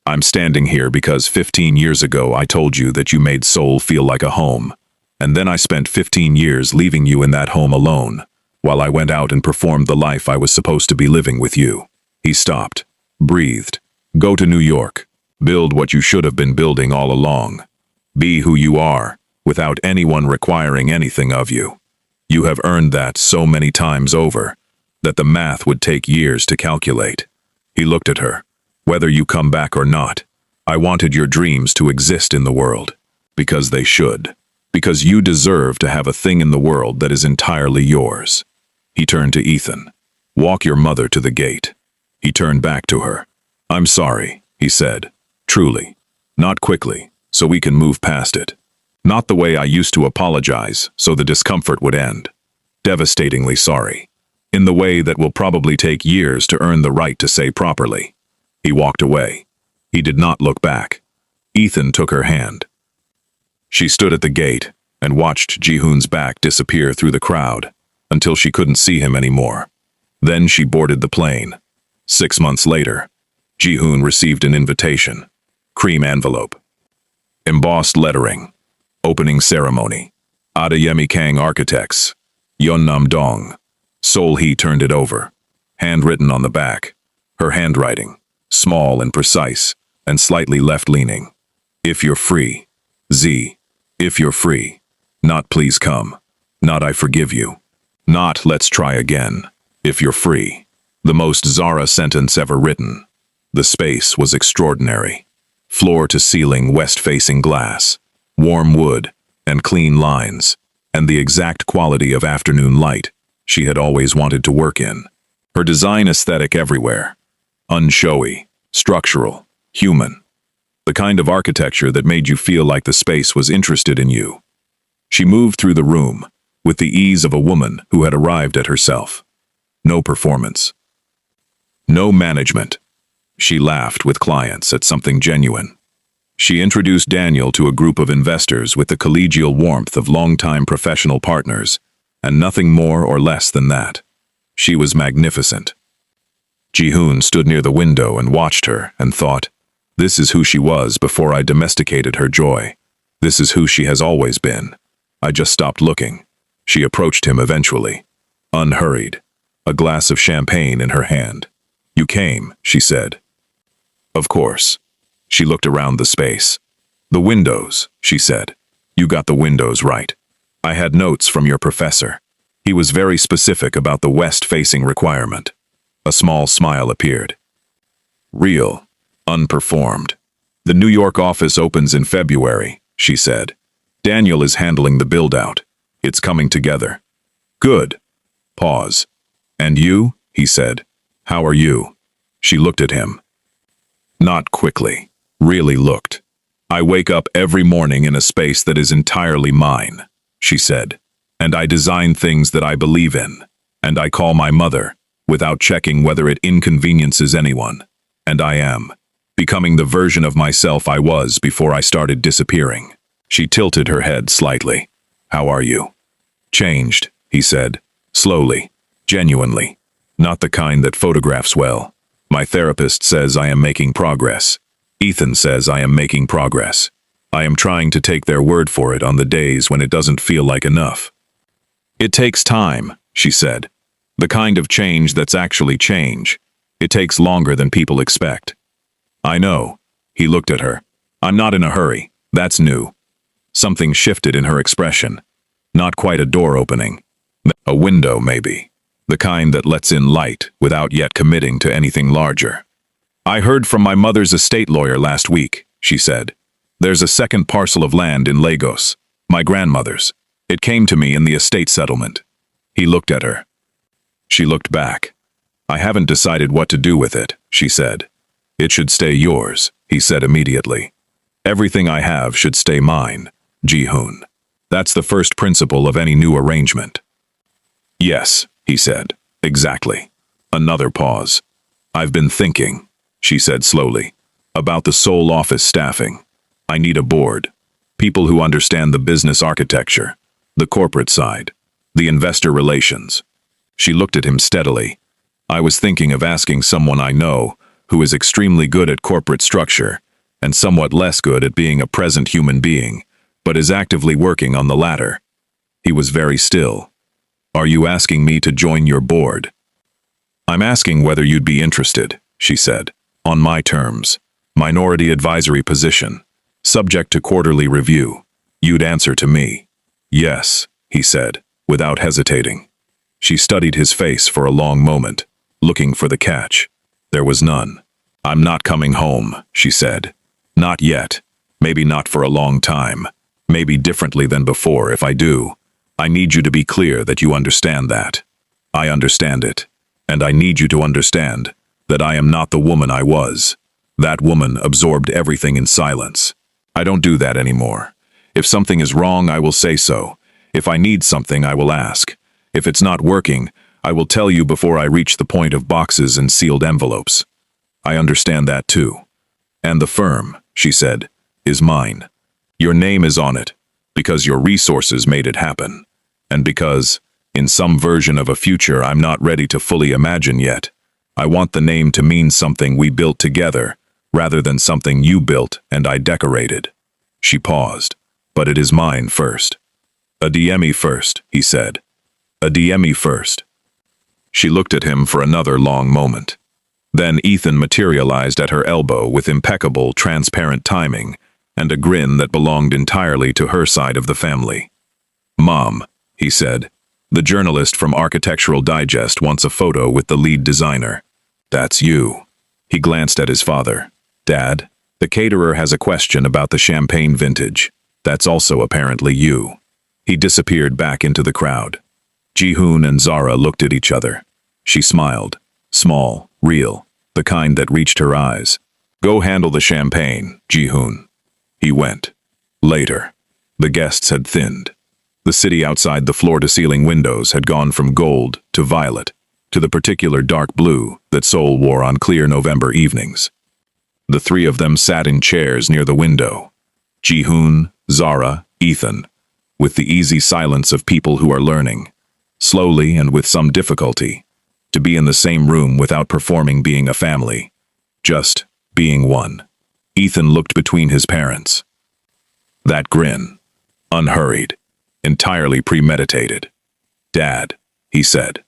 I'm standing here because 15 years ago I told you that you made Seoul feel like a home, and then I spent 15 years leaving you in that home alone, while I went out and performed the life I was supposed to be living with you." He stopped, breathed. "Go to New York. Build what you should have been building all along. Be who you are, without anyone requiring anything of you. You have earned that so many times over, that the math would take years to calculate." He looked at her. "Whether you come back or not, I wanted your dreams to exist in the world. Because they should. Because you deserve to have a thing in the world that is entirely yours." He turned to Ethan. "Walk your mother to the gate." He turned back to her. "I'm sorry," he said. "Truly. Not quickly, so we can move past it. Not the way I used to apologize, so the discomfort would end. Devastatingly sorry. in the way that will probably take years to earn the right to say properly. He walked away. He did not look back. Ethan took her hand. She stood at the gate and watched Ji-Hoon's back disappear through the crowd until she couldn't see him anymore. Then she boarded the plane. 6 months later, Ji-Hoon received an invitation. Cream envelope. Embossed lettering. Opening ceremony. Adeyemi-Kang Architects. Yeonnam Dong. Seoul. He turned it over. Handwritten on the back. Her handwriting, small and precise, and slightly left-leaning. If you're free. Z. If you're free. Not please come. Not I forgive you. Not let's try again. If you're free. The most Zara sentence ever written. The space was extraordinary. Floor-to-ceiling west-facing glass. Warm wood, and clean lines, and the exact quality of afternoon light she had always wanted to work in. Her design aesthetic everywhere. Unshowy, structural, human. The kind of architecture that made you feel like the space was interested in you. She moved through the room with the ease of a woman who had arrived at herself. No performance. No management. She laughed with clients at something genuine. She introduced Daniel to a group of investors with the collegial warmth of longtime professional partners, and nothing more or less than that. She was magnificent. Ji-Hoon stood near the window and watched her and thought, this is who she was before I domesticated her joy. This is who she has always been. I just stopped looking. She approached him eventually, unhurried, a glass of champagne in her hand. You came, she said. Of course. She looked around the space. The windows, she said. You got the windows right. I had notes from your professor. He was very specific about the west-facing requirement. A small smile appeared. Real, unperformed. The New York office opens in February, she said. Daniel is handling the build-out. It's coming together. Good. Pause. And you? He said. How are you? She looked at him. Not quickly. Really looked. I wake up every morning in a space that is entirely mine, she said. And I design things that I believe in. And I call my mother, without checking whether it inconveniences anyone. And I am. Becoming the version of myself I was before I started disappearing. She tilted her head slightly. How are you? Changed, he said. Slowly. Genuinely. Not the kind that photographs well. My therapist says I am making progress. Ethan says I am making progress. I am trying to take their word for it on the days when it doesn't feel like enough. It takes time, she said. The kind of change that's actually change. It takes longer than people expect. I know. He looked at her. I'm not in a hurry. That's new. Something shifted in her expression. Not quite a door opening. A window, maybe. The kind that lets in light without yet committing to anything larger. I heard from my mother's estate lawyer last week, she said. There's a second parcel of land in Lagos, my grandmother's. It came to me in the estate settlement. He looked at her. She looked back. I haven't decided what to do with it, she said. It should stay yours, he said immediately. Everything I have should stay mine, Ji-Hoon. That's the first principle of any new arrangement. Yes, he said. Exactly. Another pause. I've been thinking, she said slowly, about the Seoul office staffing. I need a board. People who understand the business architecture, the corporate side, the investor relations. She looked at him steadily. I was thinking of asking someone I know who is extremely good at corporate structure and somewhat less good at being a present human being, but is actively working on the latter. He was very still. Are you asking me to join your board? I'm asking whether you'd be interested, she said. On my terms. Minority advisory position. Subject to quarterly review. You'd answer to me. Yes, he said, without hesitating. She studied his face for a long moment, looking for the catch. There was none. I'm not coming home, she said. Not yet. Maybe not for a long time. Maybe differently than before if I do. I need you to be clear that you understand that. I understand it. And I need you to understand that I am not the woman I was. That woman absorbed everything in silence. I don't do that anymore. If something is wrong, I will say so. If I need something, I will ask. If it's not working, I will tell you before I reach the point of boxes and sealed envelopes. I understand that too. And the firm, she said, is mine. Your name is on it, because your resources made it happen. And because, in some version of a future I'm not ready to fully imagine yet, I want the name to mean something we built together, rather than something you built and I decorated. She paused. But it is mine first. Adeyemi first, he said. Adeyemi first. She looked at him for another long moment. Then Ethan materialized at her elbow with impeccable, transparent timing and a grin that belonged entirely to her side of the family. Mom, he said, the journalist from Architectural Digest wants a photo with the lead designer. That's you. He glanced at his father. Dad, the caterer has a question about the champagne vintage. That's also apparently you. He disappeared back into the crowd. Ji-Hoon and Zara looked at each other. She smiled. Small, real, the kind that reached her eyes. Go handle the champagne, Ji-Hoon. He went. Later, the guests had thinned. The city outside the floor-to-ceiling windows had gone from gold to violet, to the particular dark blue that Seoul wore on clear November evenings. The three of them sat in chairs near the window. Ji-Hoon, Zara, Ethan, with the easy silence of people who are learning, slowly and with some difficulty, to be in the same room without performing being a family, just being one. Ethan looked between his parents. That grin, unhurried, entirely premeditated. Dad, he said.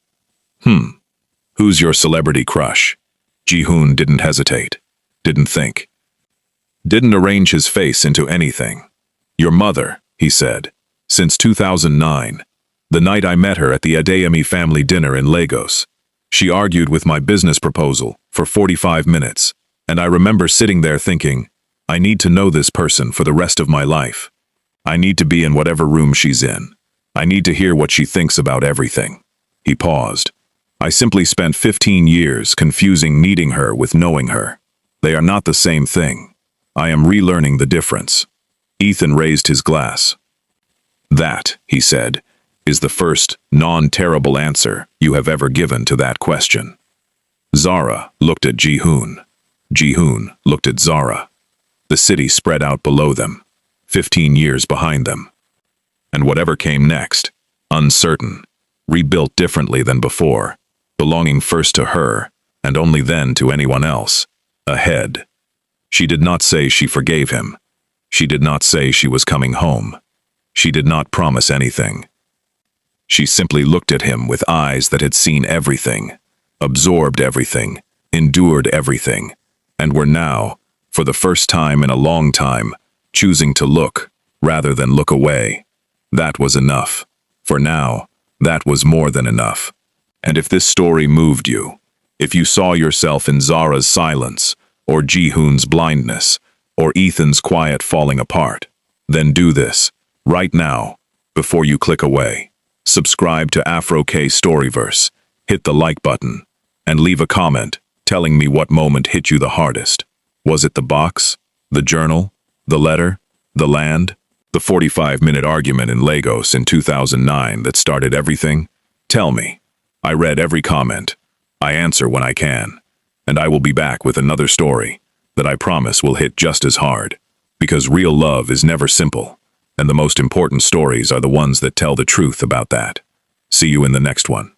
Who's your celebrity crush? Ji-Hoon didn't hesitate, didn't think. Didn't arrange his face into anything. Your mother, he said, since 2009, the night I met her at the Adeyemi family dinner in Lagos. She argued with my business proposal for 45 minutes, and I remember sitting there thinking, I need to know this person for the rest of my life. I need to be in whatever room she's in. I need to hear what she thinks about everything. He paused. I simply spent 15 years confusing needing her with knowing her. They are not the same thing. I am relearning the difference. Ethan raised his glass. That, he said, is the first non-terrible answer you have ever given to that question. Zara looked at Ji-Hoon. Ji-Hoon looked at Zara. The city spread out below them, 15 years behind them. And whatever came next, uncertain, rebuilt differently than before, belonging first to her, and only then to anyone else, ahead. She did not say she forgave him. She did not say she was coming home. She did not promise anything. She simply looked at him with eyes that had seen everything, absorbed everything, endured everything, and were now, for the first time in a long time, choosing to look rather than look away. That was enough. For now, that was more than enough. And if this story moved you, if you saw yourself in Zara's silence, or Ji-Hoon's blindness, or Ethan's quiet falling apart, then do this, right now, before you click away. Subscribe to Afro-K Storyverse, hit the like button, and leave a comment telling me what moment hit you the hardest. Was it the box, the journal, the letter, the land, the 45-minute argument in Lagos in 2009 that started everything? Tell me. I read every comment. I answer when I can. And I will be back with another story that I promise will hit just as hard. Because real love is never simple, and the most important stories are the ones that tell the truth about that. See you in the next one.